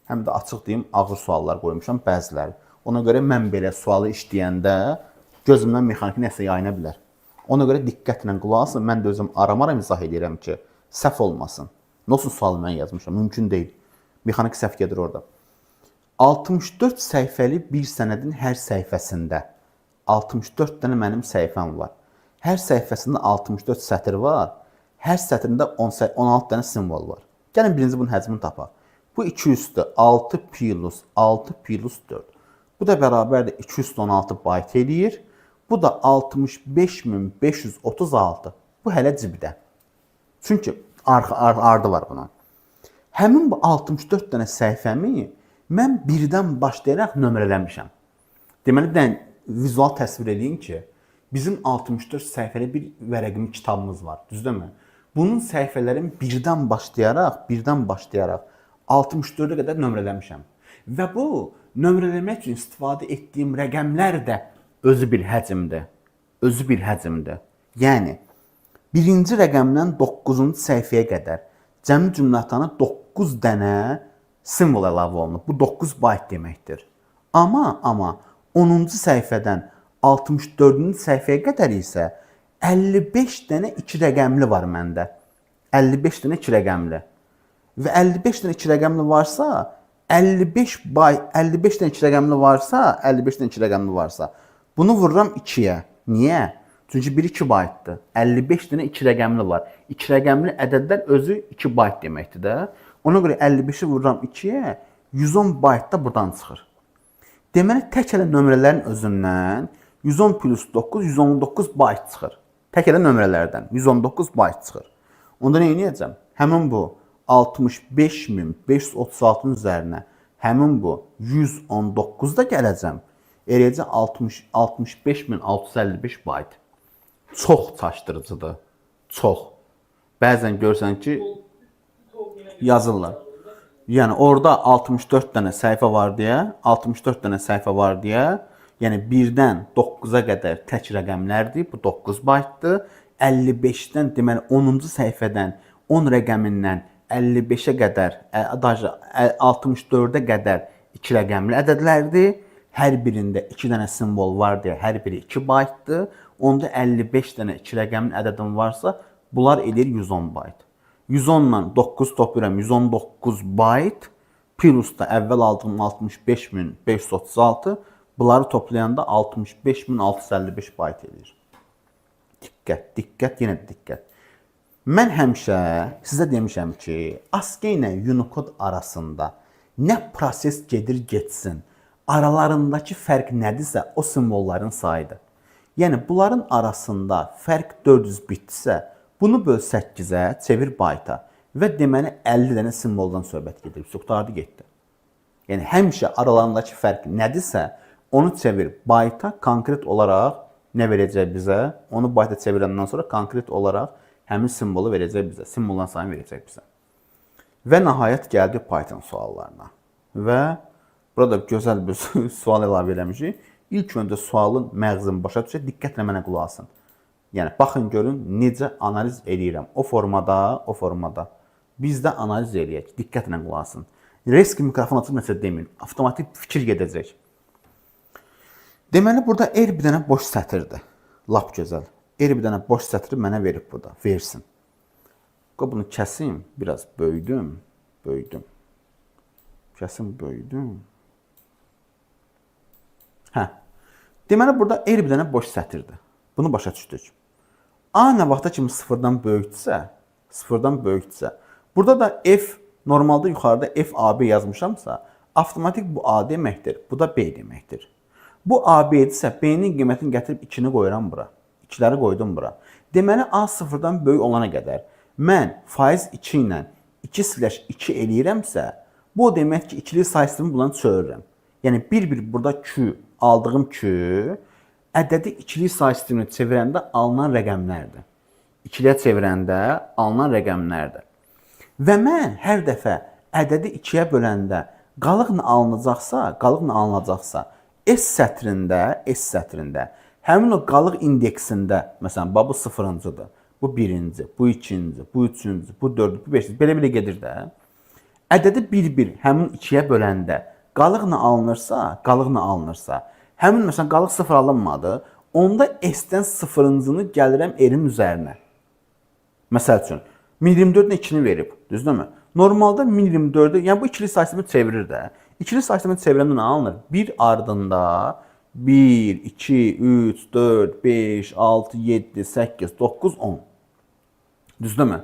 həm də açıq deyim, ağır suallar qoymuşam bəziləri. Ona görə mən belə sualı işləyəndə gözümdən mexaniki nəsə yayına bilər. Ona görə diqqətlə qulaq asın. Mən də özüm aram izah edirəm ki, səhv olmasın. Nə olsun sualı mən yazmışam? Mümkün deyil. Mexaniki səhv gedir orada. 64 səhifəli bir sənədin hər səhifəsində 64 dənə mənim səhifəm var. Hər səhifəsində 64 sətr var. Hər sətrində 16 dənə simvol var. Gəlin birinci bunun həcmini tapaq. Bu 2 üstü 6 plus 6 plus 4. Bu da bərabərdir 216 bayt eləyir. Bu da 65536. Bu hələ cibdə. Çünki ardı var buna. Həmin bu 64 dənə səhifəmi mən birdən başlayaraq nömrələmişəm. Deməli, vizual təsvir edin ki, bizim 64 səhifəli bir vərəqimi kitabımız var. Düzdürmü? Bunun səhifələrini birdən başlayaraq 64-ə qədər nömrələmişəm. Və bu nömrələmək üçün istifadə etdiyim rəqəmlər də özü bir həcmdir. Özü bir həcmdir. Yəni, birinci rəqəmdən 9-cu səhifəyə qədər cəmi cümlətanı 9 dənə simvol əlavə olunub. Bu 9 bayt deməkdir. Amma 10-cu səhifədən 64-cü səhifəyə qədər isə 55 dənə 2 rəqəmli var məndə. 55 dənə 2 rəqəmli. Və 55 dənə 2 rəqəmli varsa, 55 dənə 2 rəqəmli varsa, 55 dənə 2 rəqəmli varsa, bunu vururam 2-yə. Niyə? Çünki biri 2 baytdır. 55 dənə 2 rəqəmli var. 2 rəqəmli ədədlər özü 2 bayt deməkdir də. Ona görə 55-i vururam 2-yə, 110 bayt da buradan çıxır. Deməli, tək elə nömrələrin özündən 110 plus 9, 119 bayt çıxır. Tək elə nömrələrdən 119 bayt çıxır. Onda nə edəcəm? Həmin bu 65536-nın üzərinə həmin bu 119 da gələcəm. Eləcə 65655 bayt. Çox çaşdırıcıdır. Çox. Bəzən görsən ki, yazırlar. Yəni orada 64 dənə səhifə var deyə, 64 dənə səhifə var deyə, yəni 1-dən 9-a qədər tək rəqəmlərdir. Bu 9 baytdır. 55-dən deməli 10-cu səhifədən 10 rəqəmindən 55-ə qədər, 64-ə qədər 2 rəqəmli ədədlərdir. Hər birində 2 dənə simvol var deyə hər biri 2 baytdır. Onda 55 dənə 2 rəqəmli ədədim varsa, bunlar edir 110 bayt. 110-dan 9 toplayıram 119 bayt. Plus da əvvəl aldığım 65536, bunları toplayanda 65655 bayt edir. Diqqət, yenə də diqqət. Mən həmişə sizə demişəm ki, ASCII ilə Unicode arasında nə proses gedir getsin, aralarındakı fərq nədirsə, o simvolların sayıdır. Yəni, bunların arasında fərq 400 bitsə, bunu böl 8-ə, çevir bayta və deməli 50 dənə simvoldan söhbət gedir. Qurtardı, getdi. Yəni, həmişə aralarındakı fərq nədirsə, onu çevir bayta, konkret olaraq nə verəcək bizə? Onu bayta çevirəndən sonra konkret olaraq həmin simvolu verəcək bizə. Simvoldan sayını verəcək bizə. Və nəhayət gəldi Python suallarına. Və burada gözəl bir sual əlavə eləmişik. İlk öncə sualın məğzini başa düşək, diqqətlə mənə qulaq asın. Yəni, baxın, görün, necə analiz eləyirəm. O formada. Biz də analiz eləyək, diqqətlə qulaq asın. Reski mikrofon açıb nəsə demin, avtomatik fikir gedəcək. Deməli, burada R bir dənə boş sətirdir. Lap gözəl. R bir dənə boş sətri mənə verib burada, versin. Bunu kəsim, biraz böyüdüm. Kəsim, böyüdüm. Deməli, burada R bir dənə boş sətirdir. Bunu başa düşdük. A nə vaxta kimi sıfırdan böyükdürsə, burada da F, normalda yuxarıda F, AB yazmışamsa, avtomatik bu A deməkdir, bu da B deməkdir. Bu AB-dirsə, B-nin qiymətini gətirib 2-ni qoyuram bura. 2-ləri qoydum bura. Deməli, A sıfırdan böyük olana qədər mən faiz 2 ilə 2/2 eləyirəmsə, bu demək ki, ikili say sistemi bundan çözürəm. Yəni, bir burada Q, aldığım Q, ədədi ikili say sisteminə çevirəndə alınan rəqəmlərdir. İkiliyə çevirəndə alınan rəqəmlərdir. Və mən hər dəfə ədədi 2-yə böləndə qalıqla alınacaqsa, S sətrində, həmin o qalıq indeksində, məsələn, bu 0-cıdır, bu 1-ci, bu 2-ci, bu 3-cü, bu 4-cü, bu 5-ci, belə gedir də. Ədədi 1-1 həmin 2-yə böləndə qalıqla alınırsa, həmin məsələn qalıq 0 alınmadı, onda S-dən 0-cını gəlirəm R-in üzərinə. Məsəl üçün, 1024-dən 2-ni verib, düzdürmü? Normalda 1024-də, yəni bu ikili say sistemi çevirir də. İkili say sistemi çevirəndə nə alınır? Bir ardında 1, 2, 3, 4, 5, 6, 7, 8, 9, 10. Düzdürmü?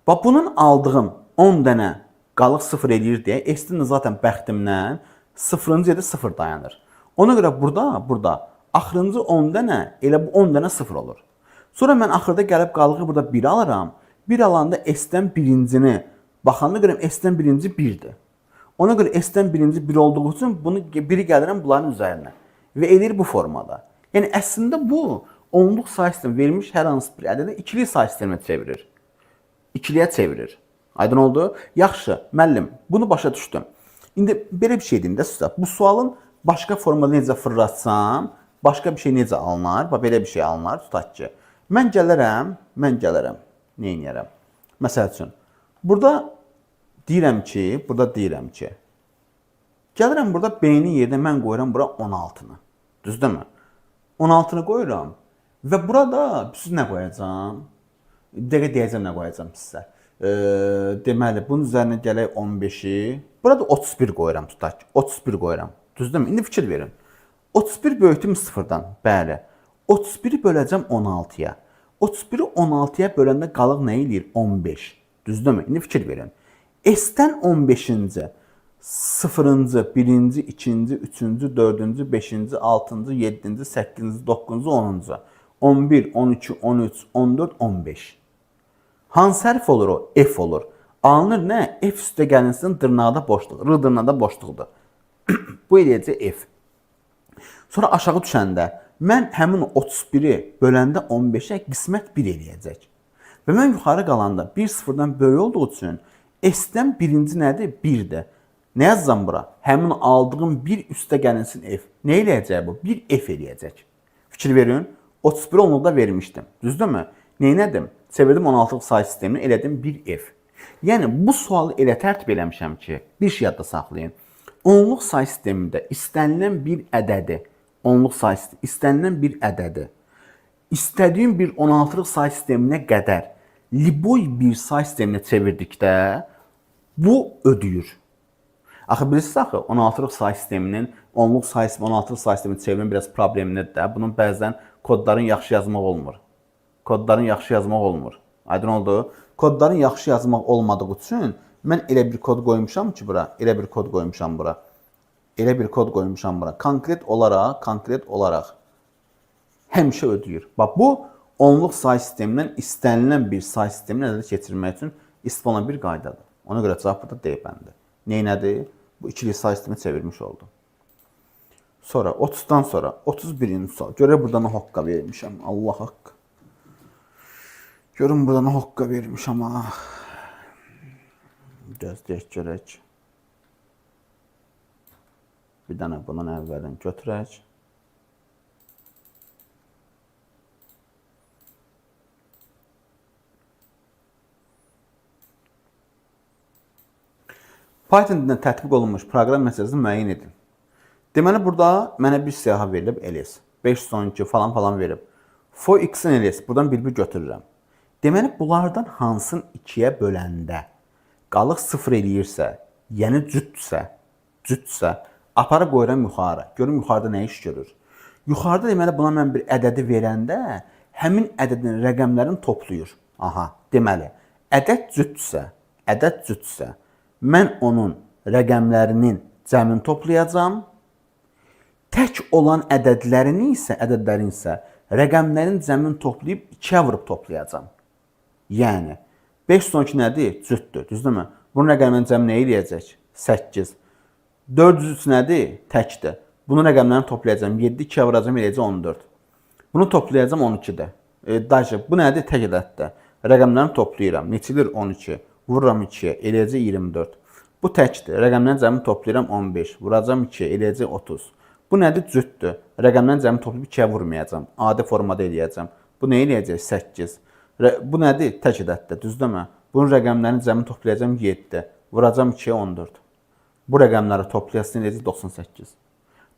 Bax, bunun aldığım 10 dənə qalıq 0 eləyir deyə, S-dən zaten bəxtimdən 0-cı yerdə 0 dayanır. Ona görə burada axırıncı 10 dənə, elə bu 10 dənə 0 olur. Sonra mən axırda gəlib qalığı burada 1 alıram. 1 alanda S-dən birincini, baxanda görəm S-dən birinci 1-dir. Ona görə S-dən birinci 1 olduğu üçün bunu biri gəlirəm bunların üzərinə. Və eləyir bu formada. Yəni, əslində bu, onluq say sistemi vermiş hər hansı bir ədədə ikili say sisteminə çevirir. İkiliyə çevirir. Aydın oldu? Yaxşı, müəllim, bunu başa düşdüm. İndi belə bir şey deyim də sizə. Bu sualın başqa formada necə fırlatsam, başqa bir şey necə alınar? Bax belə bir şey alınar. Tutaq ki, mən gələrəm. Nə edərəm? Məsəl üçün, burada deyirəm ki, gəlirəm burada B-nin yerinə mən qoyuram bura 16-nı. Düzdürmü? 16-nı qoyuram və burada siz nə qoyacağam? Dəqiq deyəcəm nə qoyacağam sizə. Deməli, bunun üzərinə gələk 15-i. Burada 31 qoyuram, tutaq ki. 31 qoyuram. Düzdürmü? İndi fikir verin. 31 böyütüm 0-dan. Bəli. 31-i böləcəm 16-ya. 31-i 16-ya böləndə qalıq nə eləyir? 15. Düzdürmü? İndi fikir verin. S-dən 15-ci, 0-cı, 1-ci, 2-ci, 3-cü, 4-cü, 5-ci, 6-cı, 7-ci, 8-ci, 9-cu, 10-cu. 11, 12, 13, 14, 15. Hansı hərf olur o? F olur. Alınır nə? F üstə gəlinsin dırnaqda boşluq. R dırnaqda boşluqdur. Bu eləyəcək F. Sonra aşağı düşəndə mən həmin 31-i böləndə 15-ə qismət 1 eləyəcək. Və mən yuxarı qalanda 1 0-dan böyük olduğu üçün S-dən birinci nədir? 1-dir. Nə yazacam bura? Həmin aldığım 1 üstə gəlinsin F. Nə eləyəcək bu? 1 F eləyəcək. Fikir verin. 31 onluqda vermişdim. Düzdürmü? Neynədim? Çevirdim 16-lıq sayı sistemini, elədim 1F. Yəni, bu sualı elə tərtib eləmişəm ki, bir şey yadda saxlayın. Onluq sayı sistemində istənilən bir ədədi, istədiyim bir 16-lıq sayı sisteminə qədər liboy bir sayı sisteminə çevirdikdə bu ödəyir. Axı bilirsiniz axı 16-lıq sayı sisteminin 16-lıq sayı sisteminə çevirmə biraz problemlidir də. Bunun bəzən kodların yaxşı yazmaq olmur. Aydın oldu? Kodların yaxşı yazmaq olmadığı üçün mən elə bir kod qoymuşam ki bura, elə bir kod qoymuşam bura. Konkret olaraq həmişə ödəyir. Bax bu onluq sayı sistemindən istənilən bir sayı sisteminə nəzərə keçirmək üçün istifadə bir qaydadır. Ona görə cavab burada D bəndi. Neynədir? Bu ikili sayı sistemini çevirmiş oldu. Sonra 30-dan sonra 31-ci sual. Görə burada nə hoqqa vermişəm. Allah haqqı. Görün burada nə hoqqa vermişəm. Gözləyək görək. Bir dənə bundan əvvəldən götürək. Python dilindən tətbiq olunmuş proqram məsələsini müəyyən edin. Deməli, burada mənə bir siyahı verilib, ls. 512 falan verib. For x-in ls. Buradan bir götürürəm. Deməli, bunlardan hansın 2-yə böləndə qalıq 0 eləyirsə, yəni cütsə, aparı qoyuram yuxarı. Görüm yuxarıda nə iş görür. Yuxarıda deməli, buna mən bir ədədi verəndə, həmin ədədin rəqəmlərini toplayır. Aha, deməli, ədəd cütsə, mən onun rəqəmlərinin cəmini toplayacam. Tək olan ədədlərin isə rəqəmlərin cəmini toplayıb 2-yə vurub toplayacam. Yəni, 512 nədir? Cütdür, düzdürmü? Bunun rəqəmlərin cəmi nə eləyəcək? 8. 403 nədir? Təkdir. Bunun rəqəmlərini toplayacam. 7, 2-yə vuracam, eləyəcək 14. Bunu toplayacam 12-də. Bu nədir? Tək ədəddir. Rəqəmlərini toplayıram. Neçidir? 12. Vururam 2-yə, eləyəcək 24. Bu təkdir. Rəqəmlərin cəmini toplayıram 15. Vuracam 2-yə, eləyəcək 30. Bu nədir? Cütdür. Rəqəmlərin cəmini toplayıb 2-yə vurmayacam. Adi formada eləyəcəm. Bu nə eləyəcək? 8. Bu nədir? Tək ədəddir, düzdürmü? Bunun rəqəmlərini cəmini toplayacam 7. Vuracam 2-yə 14. Bu rəqəmləri toplayasın eləyəcək 98.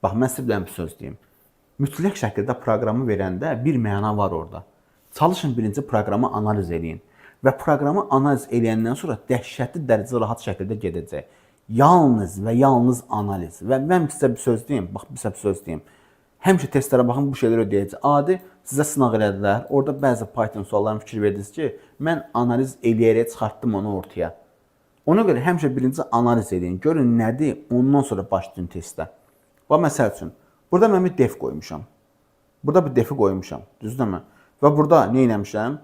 Bax, mən sizə bilən bir söz deyim. Mütləq şəkildə proqramı verəndə bir məna var orada. Çalışın birinci proqramı analiz edin. Və proqramı analiz edəndən sonra dəhşətli dərəcədə rahat şəkildə gedəcək. Yalnız və yalnız analiz. Və mən sizə bir söz deyim. Həmişə testlərə baxın, bu şeyləri ödəyəcək. Adi sizə sınaq elədilər. Orada bəzi Python suallarına fikir verdiniz ki, mən analiz eləyərək çıxartdım onu ortaya. Ona görə həmişə birinci analiz edin. Görün nədir, ondan sonra başlayın testə. Və məsəl üçün, burada mən bir def qoymuşam. Burada bir defi qoymuşam, düzdürmü? Və burada nə etmişəm?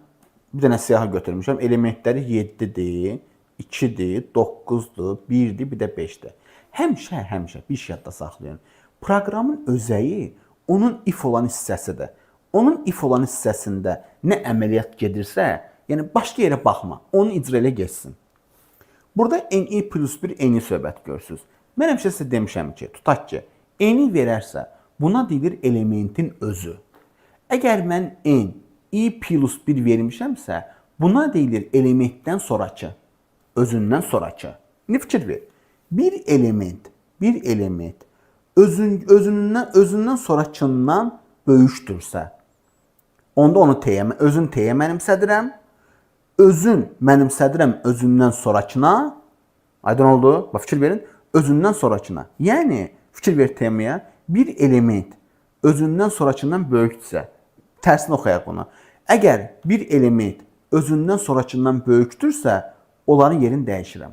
Bir dənə siyahı götürmüşəm. Elementləri 7-dir, 2-dir, 9-dur, 1-dir, bir də 5-dir. Həmişə bir şey yadda saxlayın. Proqramın özəyi onun if olan hissəsidir. Onun if olan hissəsində nə əməliyyat gedirsə, yəni başqa yerə baxma, onu icra elə geçsin. Burada NI+1 NI söhbət görürsünüz. Mən həmişə sizə demişəm ki, tutaq ki, n-i verərsə, buna deyilir elementin özü. Əgər mən n, i plus 1 vermişəmsə, buna deyilir elementdən sonrakı, özündən sonrakı. İndi fikir ver. Bir element özündən sonrakından böyükdürsə, onda onu özün t-yə mənimsədirəm, özün mənimsədirəm özündən sonrakına, aydın oldu? Bax, fikir verin, özündən sonrakına. Yəni, fikir ver temaya, bir element özündən sonrakından böyükdürsə, tərsini oxuyaq bunu. Əgər bir element özündən sonrakından böyükdürsə, onların yerini dəyişirəm.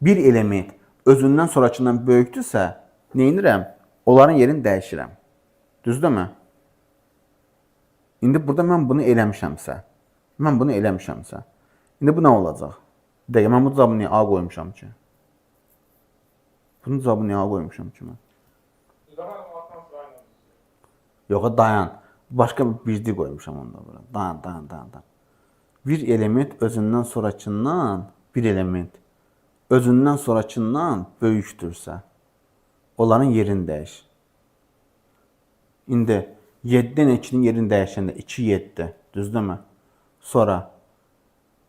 Bir element özündən sonrakından böyükdürsə, nə edirəm? Onların yerini dəyişirəm. Düzdürmü? İndi burada mən bunu eləmişəmsə, indi bu nə olacaq? Bir dəqiqə, mən bu cavabı niyə A qoymuşam ki? Bunun cavabı niyə A qoymuşam ki mən? Yox, dayan. Başqa bir birlik qoymuşam onda bura. Dayan. Bir element özündən sonrakından böyükdürsə, onların yerini dəyiş. İndi 7-dən 2-nin yerini dəyişəndə 2, 7, düzdürmü? Sonra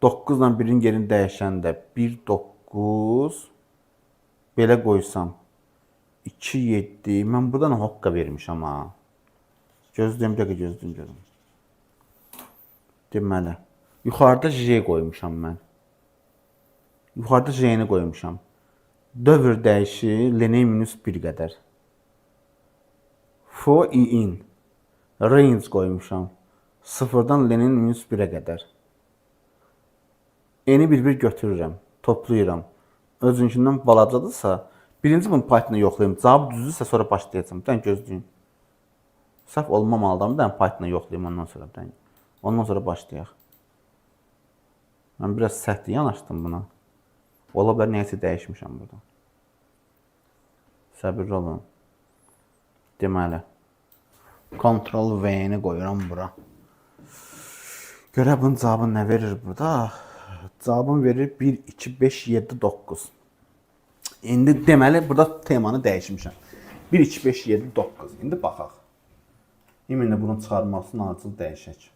9-la 1-in yerini dəyişəndə 1, 9, belə qoysam 2, 7, mən buradan hokka vermişəm ha. Gözləyim, gözləyim. Deməli, yuxarıda J qoymuşam mən. Yuxarıda J-ni qoymuşam. Dövr dəyişir L-1 qədər. For in. Range qoymuşam. 0-dan L-1-ə qədər. N-i bir götürürəm, toplayıram. Özünkindən balacadırsa, birinci bunu Python-a yoxlayayım. Cavab düzdürsə sonra başlayacağım. Bir dənə gözləyin. Səhv olmamalıdır. Bir dənə Python-a yoxlayayım ondan sonra başlayaq. Mən biraz səhvli yanaşdım buna. Ola bilər nəyəsə dəyişmişəm burada. Səbirli olun. Deməli, Ctrl V-ni qoyuram bura. Görə bunun cavabı nə verir burada? Cavabım verir 1, 2, 5, 7, 9. İndi deməli, burada temanı dəyişmişəm. 1, 2, 5, 7, 9. İndi baxaq. İndi bunun çıxarmasını ardıcıl dəyişək.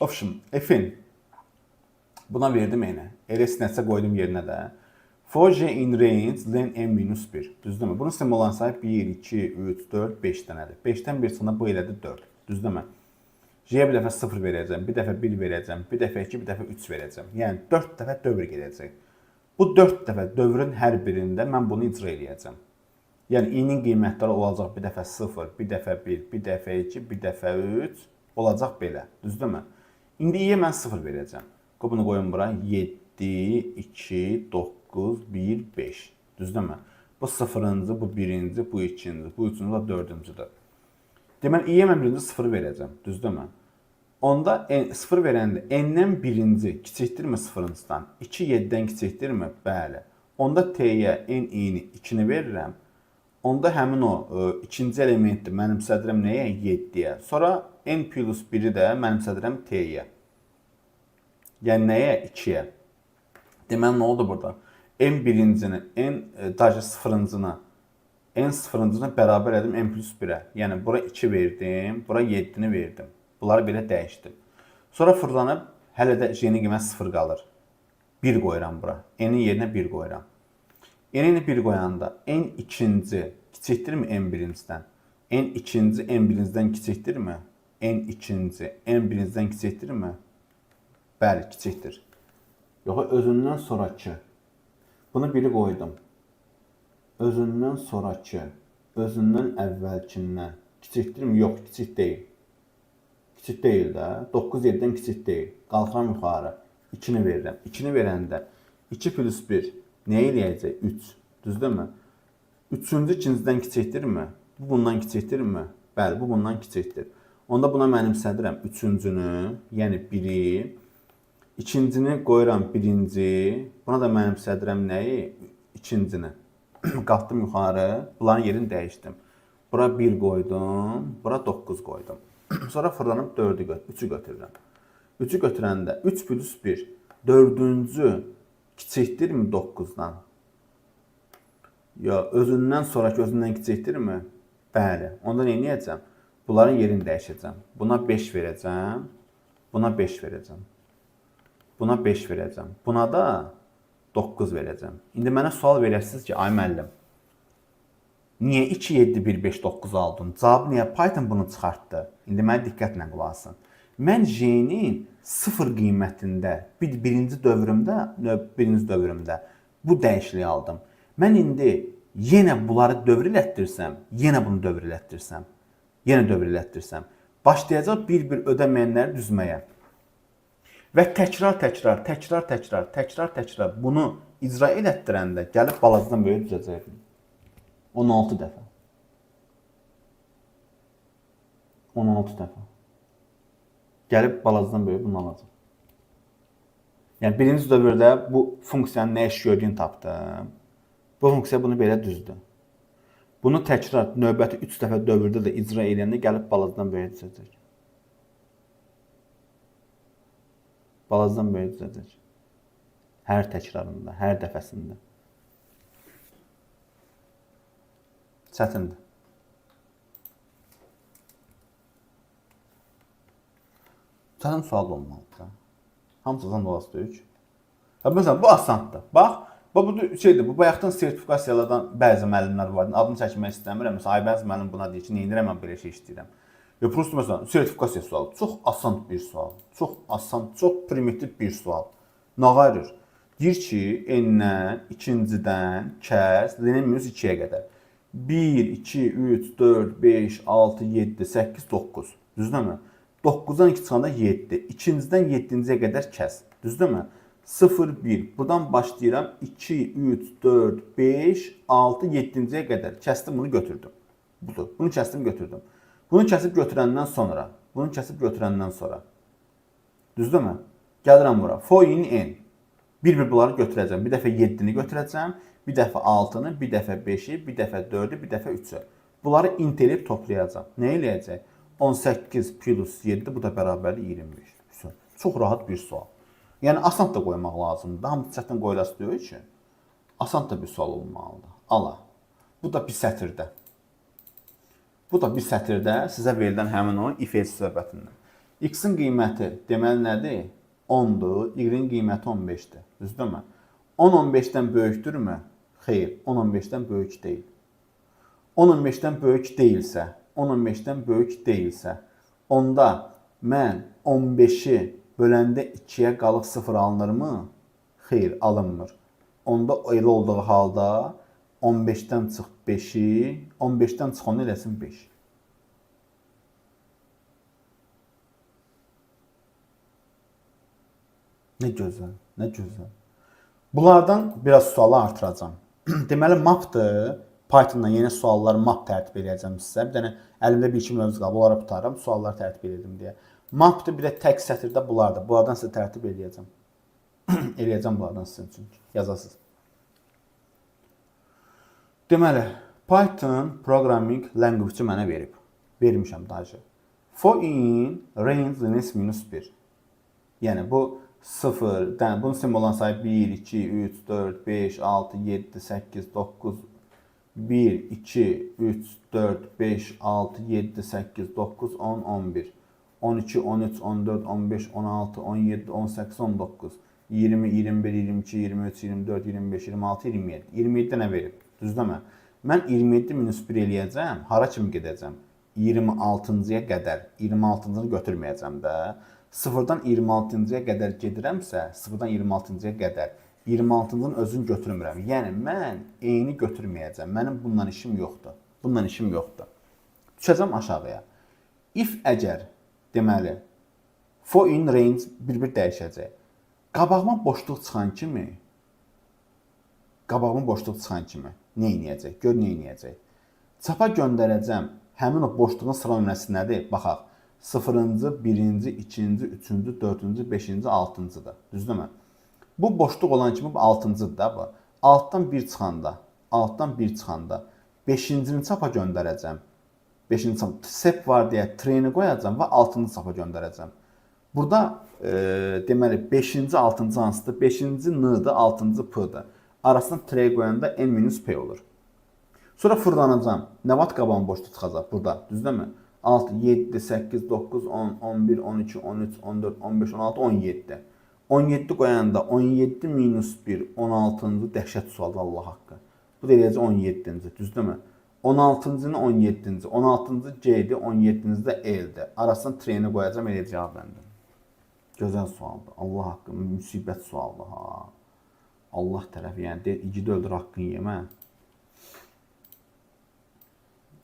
Ofşum, F-in buna verdim n-ə. LS nəsə qoydum yerinə də. For J in range len n-1. Düzdürmü? Bunun simvolan sayı 1, 2, 3, 4, 5 dənədir. 5-dən bir sonra bu elədir 4. Düzdürmü? J-yə bir dəfə 0 verəcəm, bir dəfə 1 verəcəm, bir dəfə 2, bir dəfə 3 verəcəm. Yəni 4 dəfə dövr gedəcək. Bu 4 dəfə dövrün hər birində mən bunu icra eləyəcəm. Yəni i-nin qiymətləri olacaq bir dəfə 0, bir dəfə 1, bir dəfə 2, bir dəfə 3 olacaq belə. Düzdürmü? İndi i-yə mən 0 verəcəm. Bunu qoyun bura. 7, 2, 9, 1, 5. Düzdürmü? Bu 0-cı, bu 1-ci, bu 2-ci, bu 3-cü, bu 4-cüdür. Deməli, i-yə mən birinci 0 verəcəm. Düzdürmü? Onda 0 verəndə n-dən birinci kiçikdirmi 0-cıdan? 2, 7-dən kiçikdirmi? Bəli. Onda t-yə n-i-ni 2-ni verirəm. Onda həmin o ikinci elementi mənimsədirəm nəyə? 7-yə. Sonra n plus 1-i də mənimsədirəm t-yə. Yəni nəyə? 2-yə. Deməli, nə oldu burada? n birincini, n sıfırıncını, n sıfırıncını bərabər edim n plus 1-ə. Yəni, bura 2 verdim, bura 7-ni verdim. Bunları belə dəyişdim. Sonra fırlanıb, hələ də j-nin qiymət 0 qalır. 1 qoyuram bura. N-in yerinə 1 qoyuram. N-ini 1 qoyanda n ikinci kiçikdirmi n birincidən? N ikinci n birincidən kiçikdirmi? N ikinci n birincidən kiçikdirmi? Bəli, kiçikdir. Yox, özündən sonrakı. Bunu 1-i qoydum. Özündən sonrakı, özündən əvvəlkindən kiçikdirmi? Yox, kiçik deyil. Kiçik deyil də. 9, 7-dən kiçik deyil. Qalxıram yuxarı. 2-ni verirəm. 2-ni verəndə 2 plus 1 nə eləyəcək? 3. Düzdürmü? 3-cü ikincidən kiçikdirmi? Bu bundan kiçikdirmi? Bəli, bu bundan kiçikdir. Onda buna mənimsədirəm 3-cünü, yəni 1-i. İkincini qoyuram 1-ci. Buna da mənimsədirəm nəyi? İkincini. Qalxdım yuxarı. Bunların yerini dəyişdim. Bura 1 qoydum, bura 9 qoydum. Sonra fırlanıb 3'ü götürürəm. 3'ü götürəndə 3 plus 1, 4-cü kiçikdirmi 9-dan? Ya özündən sonraki özündən kiçikdirmi? Bəli. Onda nə edəcəm? Bunların yerini dəyişəcəm. Buna 5 verəcəm, buna 5 verəcəm. Buna 5 verəcəm. Buna da 9 verəcəm. İndi mənə sual verəsiniz ki, ay müəllim, niyə 2, 7, 1, 5, 9 aldın? Cavabı niyə Python bunu çıxartdı? İndi mənə diqqətlə qulaq asın. Mən J-nin 0 qiymətində birinci dövrümdə bu dəyişikliyi aldım. Mən indi yenə bunları dövr elətdirsəm, yenə bunu dövr elətdirsəm, yenə dövr elətdirsəm, başlayacaq bir-bir ödəməyənləri düzməyə. Və təkrar bunu icra elətdirəndə gəlib balacadan böyük düzəcəkdim. 16 dəfə. 16 dəfə. Gəlib balacadan böyük bunu alacaq. Yəni birinci dövrdə bu funksiyanın nə iş gördüyünü tapdım. Bu funksiya bunu belə düzdür. Bunu təkrar növbəti 3 dəfə dövrdə də icra edəndə gəlib balacadan böyük düzəcək. Balacadan böyük düzəcək. Hər təkrarında, hər dəfəsində. Çətindir. Çətin sual olmalıdır. Hamısından dolasıdır 3. Məsələn, bu asandır. Bax, bu şeydir, bu bayaqdan sertifikasiyalardan bəzi müəllimlər var. Adını çəkmək istəmirəm. Məsələn, Aybəniz müəllim buna deyir ki, neynirəm mən belə şey istəyirəm. Prosta məsələn, sertifikasiya sualı çox asan bir sual. Çox asan, çox primitiv bir sual. Nə qayırır? Deyir ki, n-dən, ikincidən kəs, n-in minus 2-yə qədər. 1, 2, 3, 4, 5, 6, 7, 8, 9. Düzdürmü? 9-dan 2 çıxanda 7. İkincidən 7-ciyə qədər kəs. Düzdürmü? 0, 1. Buradan başlayıram. 2, 3, 4, 5, 6, 7-ciyə qədər. Kəsdim, bunu götürdüm. Budur. Bunu kəsdim, götürdüm. Bunu kəsib götürəndən sonra. Düzdürmü? Gəlirəm bura. For in n. Bir-bir bunları götürəcəm. Bir dəfə 7-ni götürəcəm. Bir dəfə 6-nı, bir dəfə 5-i, bir dəfə 4-ü, bir dəfə 3-ü. Bunları intelib toplayacam. Nə eləyəcək? 18 plus 7, bu da bərabərdir 25. Çox rahat bir sual. Yəni, asan da qoymaq lazımdır. Hamı çətin qoyulası deyil ki, asan da bir sual olmalıdır. Allah. Bu da bir sətirdə. Sizə verilən həmin o if-else söhbətindən. X-in qiyməti deməli nədir? 10-dur, Y-in qiyməti 15-dir. Düzdürmü? 10 15-dən böyükdürmü? Xeyr, 10 15-dən böyük deyil. 10 15-dən böyük deyilsə, onda mən 15-i böləndə 2-yə qalıq 0 alınırmı? Xeyr, alınmır. Onda elə olduğu halda 15-dən çıx 5-i, 15-dən çıx onu eləsin 5. Nə gözəl, nə gözəl. Bunlardan biraz sualı artıracağım. Deməli, mapdır. Pythondan yeni suallar map tərtib edəcəm sizə. Bir dənə əlimdə bir-iki mövzu qalıb, onları tutarım, suallar tərtib edim deyə. Mapdır, bir də tək sətirdə bunlardır. Bunlardan sizə tərtib edəcəm. Eləyəcəm bunlardan sizin üçün. Yazasınız. Deməli, Python programming language-i mənə verib. Vermişəm daha. For in range limits -1. Yəni, bu 0, bunun simvolundan sayı 1, 2, 3, 4, 5, 6, 7, 8, 9, 1, 2, 3, 4, 5, 6, 7, 8, 9, 10, 11, 12, 13, 14, 15, 16, 17, 18, 19, 20, 21, 22, 23, 24, 25, 26, 27. 27 nə verib? Düzdürmü? Mən 27 minus 1 eləyəcəm. Hara kimi gedəcəm? 26-cıya qədər. 26-cını götürməyəcəm də. 0-dan 26-cıya qədər gedirəmsə, 0-dan 26-cıya qədər 26-cının özünü götürmürəm. Yəni, mən eyni götürməyəcəm. Mənim bundan işim yoxdur. Düşəcəm aşağıya. If əgər, deməli, for in range bir-bir dəyişəcək. Qabağıma boşluq çıxan kimi, nə eləyəcək? Gör, nə eləyəcək? Çapa göndərəcəm. Həmin o boşluğun sıra nömrəsi nədir? Baxaq. 0-cı, 1-ci, 2-ci, 3-cü, 4-cü, 5-ci, 6-cıdır. Düzdürmü? Bu boşluq olan kimi bu 6-cıdır da bu. Altdan 1 çıxanda 5-cini çapa göndərəcəm. 5-ci saf sep var deyə treni qoyacağam və 6-cı safa göndərəcəm. Burada deməli 5-ci, 6-cı hansıdır? 5-ci n-dır, 6-cı p-dır. Arasına tre qoyanda n-p olur. Sonra fırlanacağım. Nə vaxt qabağım boşda çıxacaq burada, düzdürmü? 6, 7, 8, 9, 10, 11, 12, 13, 14, 15, 16, 17. 17 qoyanda 17 minus 1, 16-cı dəhşət sualdır Allah haqqı. Bu da eləcə 17-ci, düzdürmü? 16-cını 17-ci, 16-cı C-dir, 17-ci də L-dir. Arasına treni qoyacağım, elə cavab məndir. Gözəl sualdır. Allah haqqı, müsibət sualdır ha. Allah tərəfi, yəni deyir, igid öldür haqqını yemə.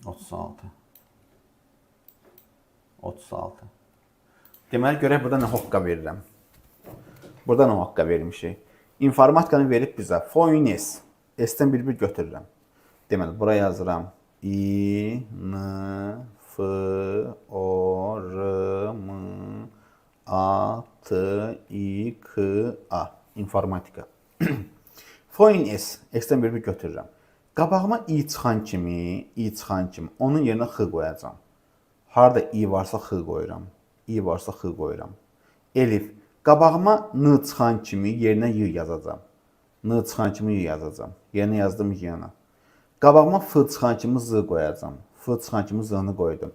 36. 36. Deməli, görək burada nə hoqqa verirəm. Burada nə hoqqa vermişik. İnformatikanı verib bizə. Foynes. S-dən bir götürürəm. Deməli, buraya yazıram. I, N, F, O, R, M, A, T, I, K, A. İnformatika. Foynes. S-dən bir götürürəm. Qabağıma i çıxan kimi, onun yerinə x qoyacam. Harada i varsa x qoyuram. I varsa x qoyuram. Elif. Qabağıma n çıxan kimi yerinə y yazacam. N çıxan kimi y yazacam. Yerinə yazdım y-na. Qabağıma f çıxan kimi z qoyacam. F çıxan kimi z-nı qoydum.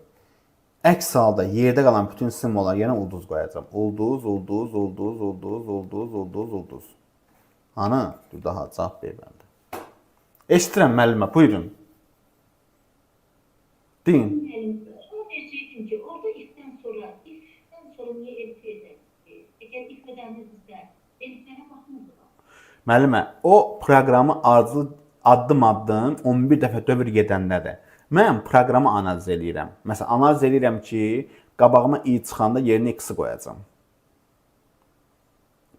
Əks halda yerdə qalan bütün simvollar yerinə ulduz qoyacam. Ulduz, ulduz, ulduz, ulduz, ulduz, ulduz, ulduz. Ana, dur daha cavab ver bəndə. Eşitirəm müəllimə, buyurun. Deyin. Onu diyecektim ki orada iften sonra niye elif edək? Eğer if edənizsə, eliflərə baxmırdı. Müəllimə, o proqramı addım-addım 11 dəfə dövr gedəndədir. Mən proqramı analiz eləyirəm. Məsələn, analiz eləyirəm ki, qabağıma i çıxanda yerinə x-i qoyacam.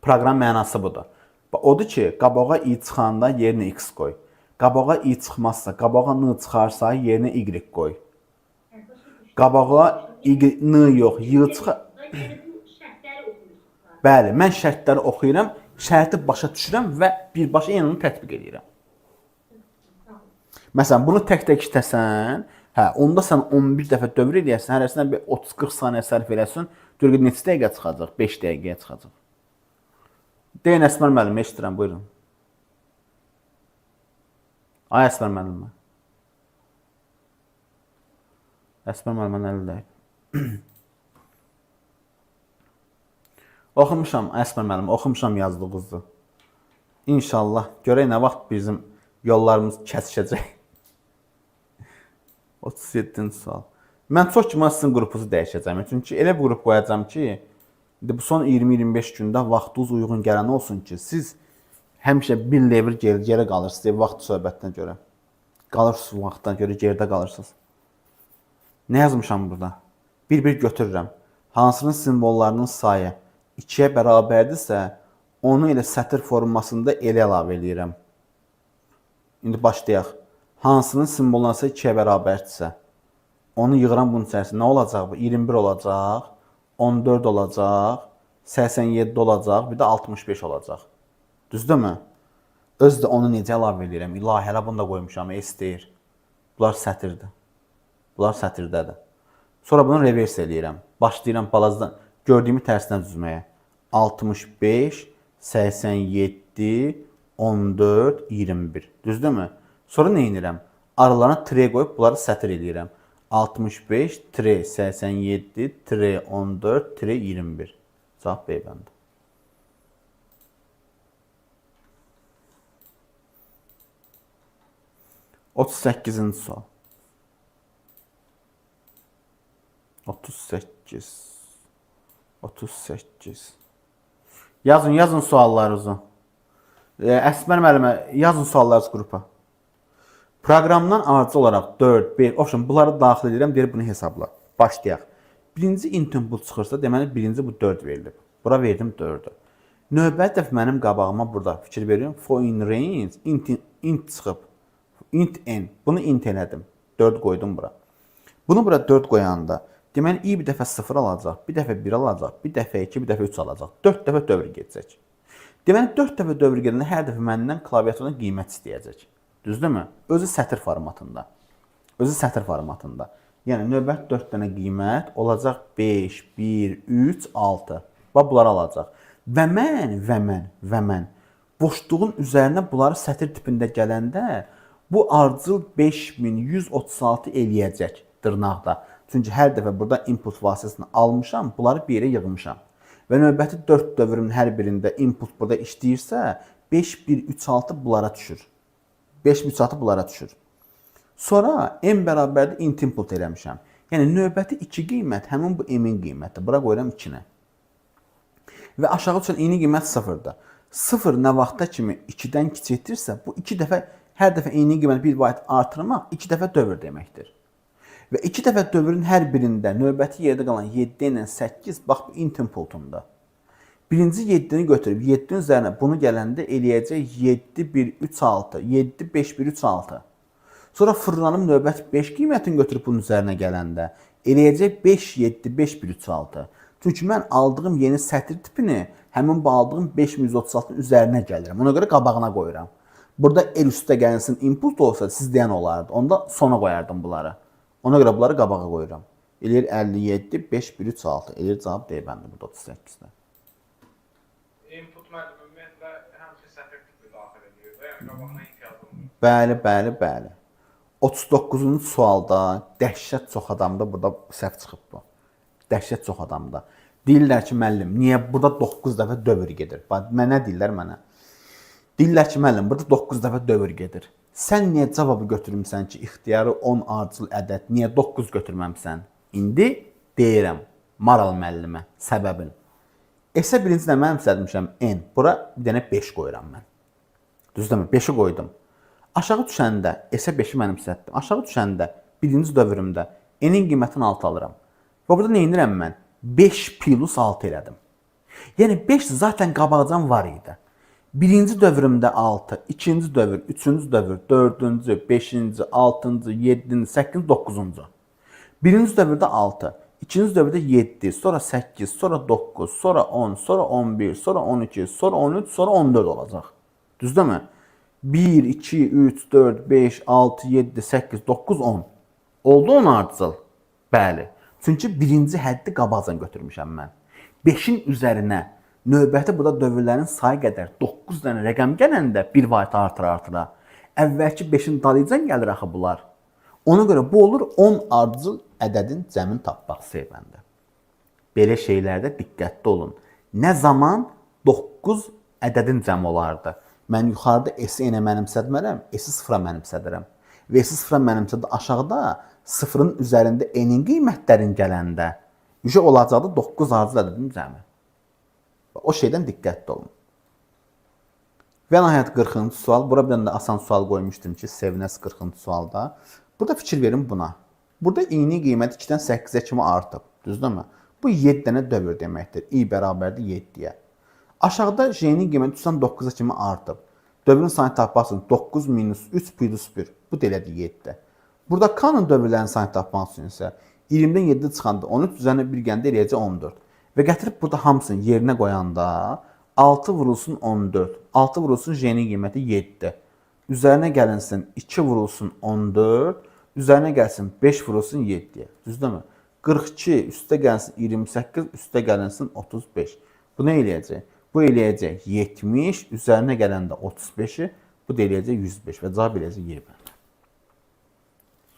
Proqram mənası budur. Odur ki, qabağa i çıxanda yerinə x qoy. Qabağa i çıxmazsa, qabağa n çıxarsa, yerinə y qoy. Qabağa n yox, y çıxar. Bəli, mən şərtləri oxuyuram, şərti başa düşürəm və birbaşa yenə onu tətbiq edirəm. Məsələn, bunu tək-tək işləsən, onda sən 11 dəfə dövr edəsən, hərəsindən 30-40 saniyə sərf eləsən, görək neçə dəqiqə çıxacaq? 5 dəqiqəyə çıxacaq. Deyin Əsmər müəllim, eşidirəm, buyurun. Ay Əsmər müəllimə. Əsmər müəllimə əlindəyik. Oxumuşam, Əsmər müəllim, oxumuşam yazdığınızı. İnşallah, görək nə vaxt bizim yollarımız kəsişəcək. 37-ci sual. Mən çox ki, sizin qrupunuzu dəyişəcəm. Çünki elə bir qrup qoyacam ki, bu son 20-25 gündə vaxtınız uyğun gələn olsun ki, siz həmişə bir level geri qalırsınız vaxt söhbətinə görə. Qalırsınız vaxtdan görə geridə qalırsınız. Nə yazmışam burada? Bir-bir götürürəm. Hansının simvollarının sayı 2-yə bərabərdirsə, onu elə sətir formasında elə əlavə eləyirəm. İndi başlayaq. Hansının simvollarının sayı 2-yə bərabərdirsə, onu yığıram bunun içərisində. Nə olacaq bu? 21 olacaq, 14 olacaq, 87 olacaq, bir də 65 olacaq. Düzdürmü? Öz də onu necə əlavə edirəm? İlahi, hələ bunu da qoymuşam, S-deyir. Bunlar sətirdir. Bunlar sətirdədir. Sonra bunu revers eləyirəm. Başlayıram balazdan, gördüyümü tərsinə düzməyə. 65, 87, 14, 21. Düzdürmü? Sonra nə edirəm? Aralarına tre qoyub bunları sətir eləyirəm. 65, tre 87, tre 14, tre 21. Cavab beybəndi. Otuz 8-ci sual. 38. 38. Yazın suallarınızı. Əsmər müəllimə, yazın suallarınızı qrupa. Proqramdan ardıcı olaraq 4, 5, option bunları daxil edirəm, deyir bunu hesabla. Başlayaq. Birinci int input çıxırsa, deməli birinci bu 4 verilib. Bura verdim 4-ü. Növbəti dəfə mənim qabağıma burada fikir verirəm. For in range, int çıxıb. Int n. Bunu int elədim. 4 qoydum bura. Bunu bura 4 qoyanda, deməli i bir dəfə 0 alacaq, bir dəfə 1 alacaq, bir dəfə 2, bir dəfə 3 alacaq. 4 dəfə dövr gedəcək. Deməli 4 dəfə dövr gedəndə hər dəfə məndən klaviaturdan qiymət istəyəcək. Düzdürmü? Özü sətir formatında. Yəni növbəti 4 dənə qiymət olacaq 5, 1, 3, 6. Bax bunları alacaq. Və mən boşluğun üzərinə bunları sətr tipində gələndə bu ardıcıl 5136 eləyəcək dırnaqda. Çünki hər dəfə burada input vasitəsini almışam, bunları bir yerə yığmışam. Və növbəti 4 dövrün hər birində input burada işləyirsə 5, 1, 3, 6 bunlara düşür. 5, 3, 6 bunlara düşür. Sonra m bərabərdir int input eləmişəm. Yəni növbəti 2 qiymət həmin bu m-in qiymətidir. Bura qoyuram 2-nə. Və aşağı düşən i-nin qiymət 0-dır. 0 nə vaxta kimi 2-dən kiçildirsə, bu 2 dəfə hər dəfə i-nin qiyməti 1 bayt artırmaq 2 dəfə dövr deməkdir. Və 2 dəfə dövrün hər birində növbəti yerdə qalan 7 ilə 8 bax bu int inputumdur. Birinci 7-ni götürüb 7-nin üzərinə bunu gələndə eləyəcək 7, 1, 3, 6. 7, 5, 1, 3, 6. Sonra fırlanım növbəti 5 qiymətini götürüb bunun üzərinə gələndə eləyəcək 5, 7, 5, 1, 3, 6. Çünki mən aldığım yeni sətr tipini həmin bu aldığım 5136-nın üzərinə gəlirəm. Ona görə qabağına qoyuram. Burada el üstə gəlsin input olsa siz deyən olardı. Onda sona qoyardım bunları. Ona görə bunları qabağa qoyuram. Eləyir 57, 5, 1, 3, 6. Eləyir cavab D bəndi burada 38-də. Input müəllim ümumiyyətlə həmçinin sətr tipi daxil edir və yəni qabağına imtiyaz olunur. Bəli. 39-cu sualda dəhşət çox adamda burada səhv çıxıb bu. Dəhşət çox adamda. Deyirlər ki, müəllim, niyə burada 9 dəfə dövr gedir? Mənə deyirlər mənə. Deyirlər ki, müəllim, burada 9 dəfə dövr gedir. Sən niyə cavabı götürmüsən ki, ixtiyarı 10 ardıcıl ədəd, niyə 9 götürməmsən? İndi deyirəm Maral müəllimə səbəbin. S-ə birinci də mən sədirmişəm n. Bura bir dənə 5 qoyuram mən. Düzdürmü? 5-i qoydum. Aşağı düşəndə S-ə 5-i mənim sətdim. Aşağı düşəndə birinci dövrümdə n-in qiymətini 6 alıram. Və burada nə edirəm mən? 5 plus 6 elədim. Yəni 5 zaten qabaqcan var idi. Birinci dövrümdə 6, ikinci dövr, üçüncü dövr, dördüncü, beşinci, altıncı, yedinci, səkkizinci, dokuzuncu. Birinci dövrdə 6, ikinci dövrdə 7, sonra 8, sonra 9, sonra 10, sonra 11, sonra 12, sonra 13, sonra 14 olacaq. Düzdürmü? 1, 2, 3, 4, 5, 6, 7, 8, 9, 10. Oldu 10 ardıcıl? Bəli. Çünki birinci həddi qabaqcan götürmüşəm mən. 5-in üzərinə növbəti burada dövrlərin sayı qədər 9 dənə rəqəm gələndə 1 vayt artıra. Əvvəlki 5-in dalıcan gəlir axı bunlar. Ona görə bu olur 10 ardıcıl ədədin cəmini tapmaq sevəndə. Belə şeylərdə diqqətli olun. Nə zaman 9 ədədin cəmi olardı? Mən yuxarıda S-i n-ə mənimsədmərəm, S-i 0-a mənimsədirəm. Və S-i 0-a mənimsədə aşağıda 0-ın üzərində n-in qiymətlərin gələndə olacaqdı 9 ardıcıl ədədin cəmi. O şeydən diqqətli olun. Və nəhayət 40-cı sual. Bura bir dənə də asan sual qoymuşdum ki, sevinəs 40-cı sualda. Burada fikir verin buna. Burada i-nin qiyməti 2-dən 8-ə kimi artıb. Düzdürmü? Bu 7 dənə dövr deməkdir. i bərabərdir 7-yə. Aşağıda j-nin qiyməti 3-dən 9-a kimi artıb. Dövrün sayını tapmaq üçün 9 minus 3 plus 1. Bu da elədir 7. Burada k-nın dövrlərin sayını tapmaq üçün isə 20-dən 7 çıxanda 13 üzərinə 1 gəndə eləyəcək 14. Və gətirib burada hamısını yerinə qoyanda 6 vurulsun 14. 6 vurulsun j-nin qiyməti 7. Üzərinə gəlinsin 2 vurulsun 14. Üzərinə gəlsin 5 vurulsun 7-yə. Düzdürmü? 42 üstə gəlsin 28, üstə gəlinsin 35. Bu nə eləyəcək? Bu eləyəcək 70, üzərinə gələndə 35-i, bu da eləyəcək 105 və cavab eləyəcək Y.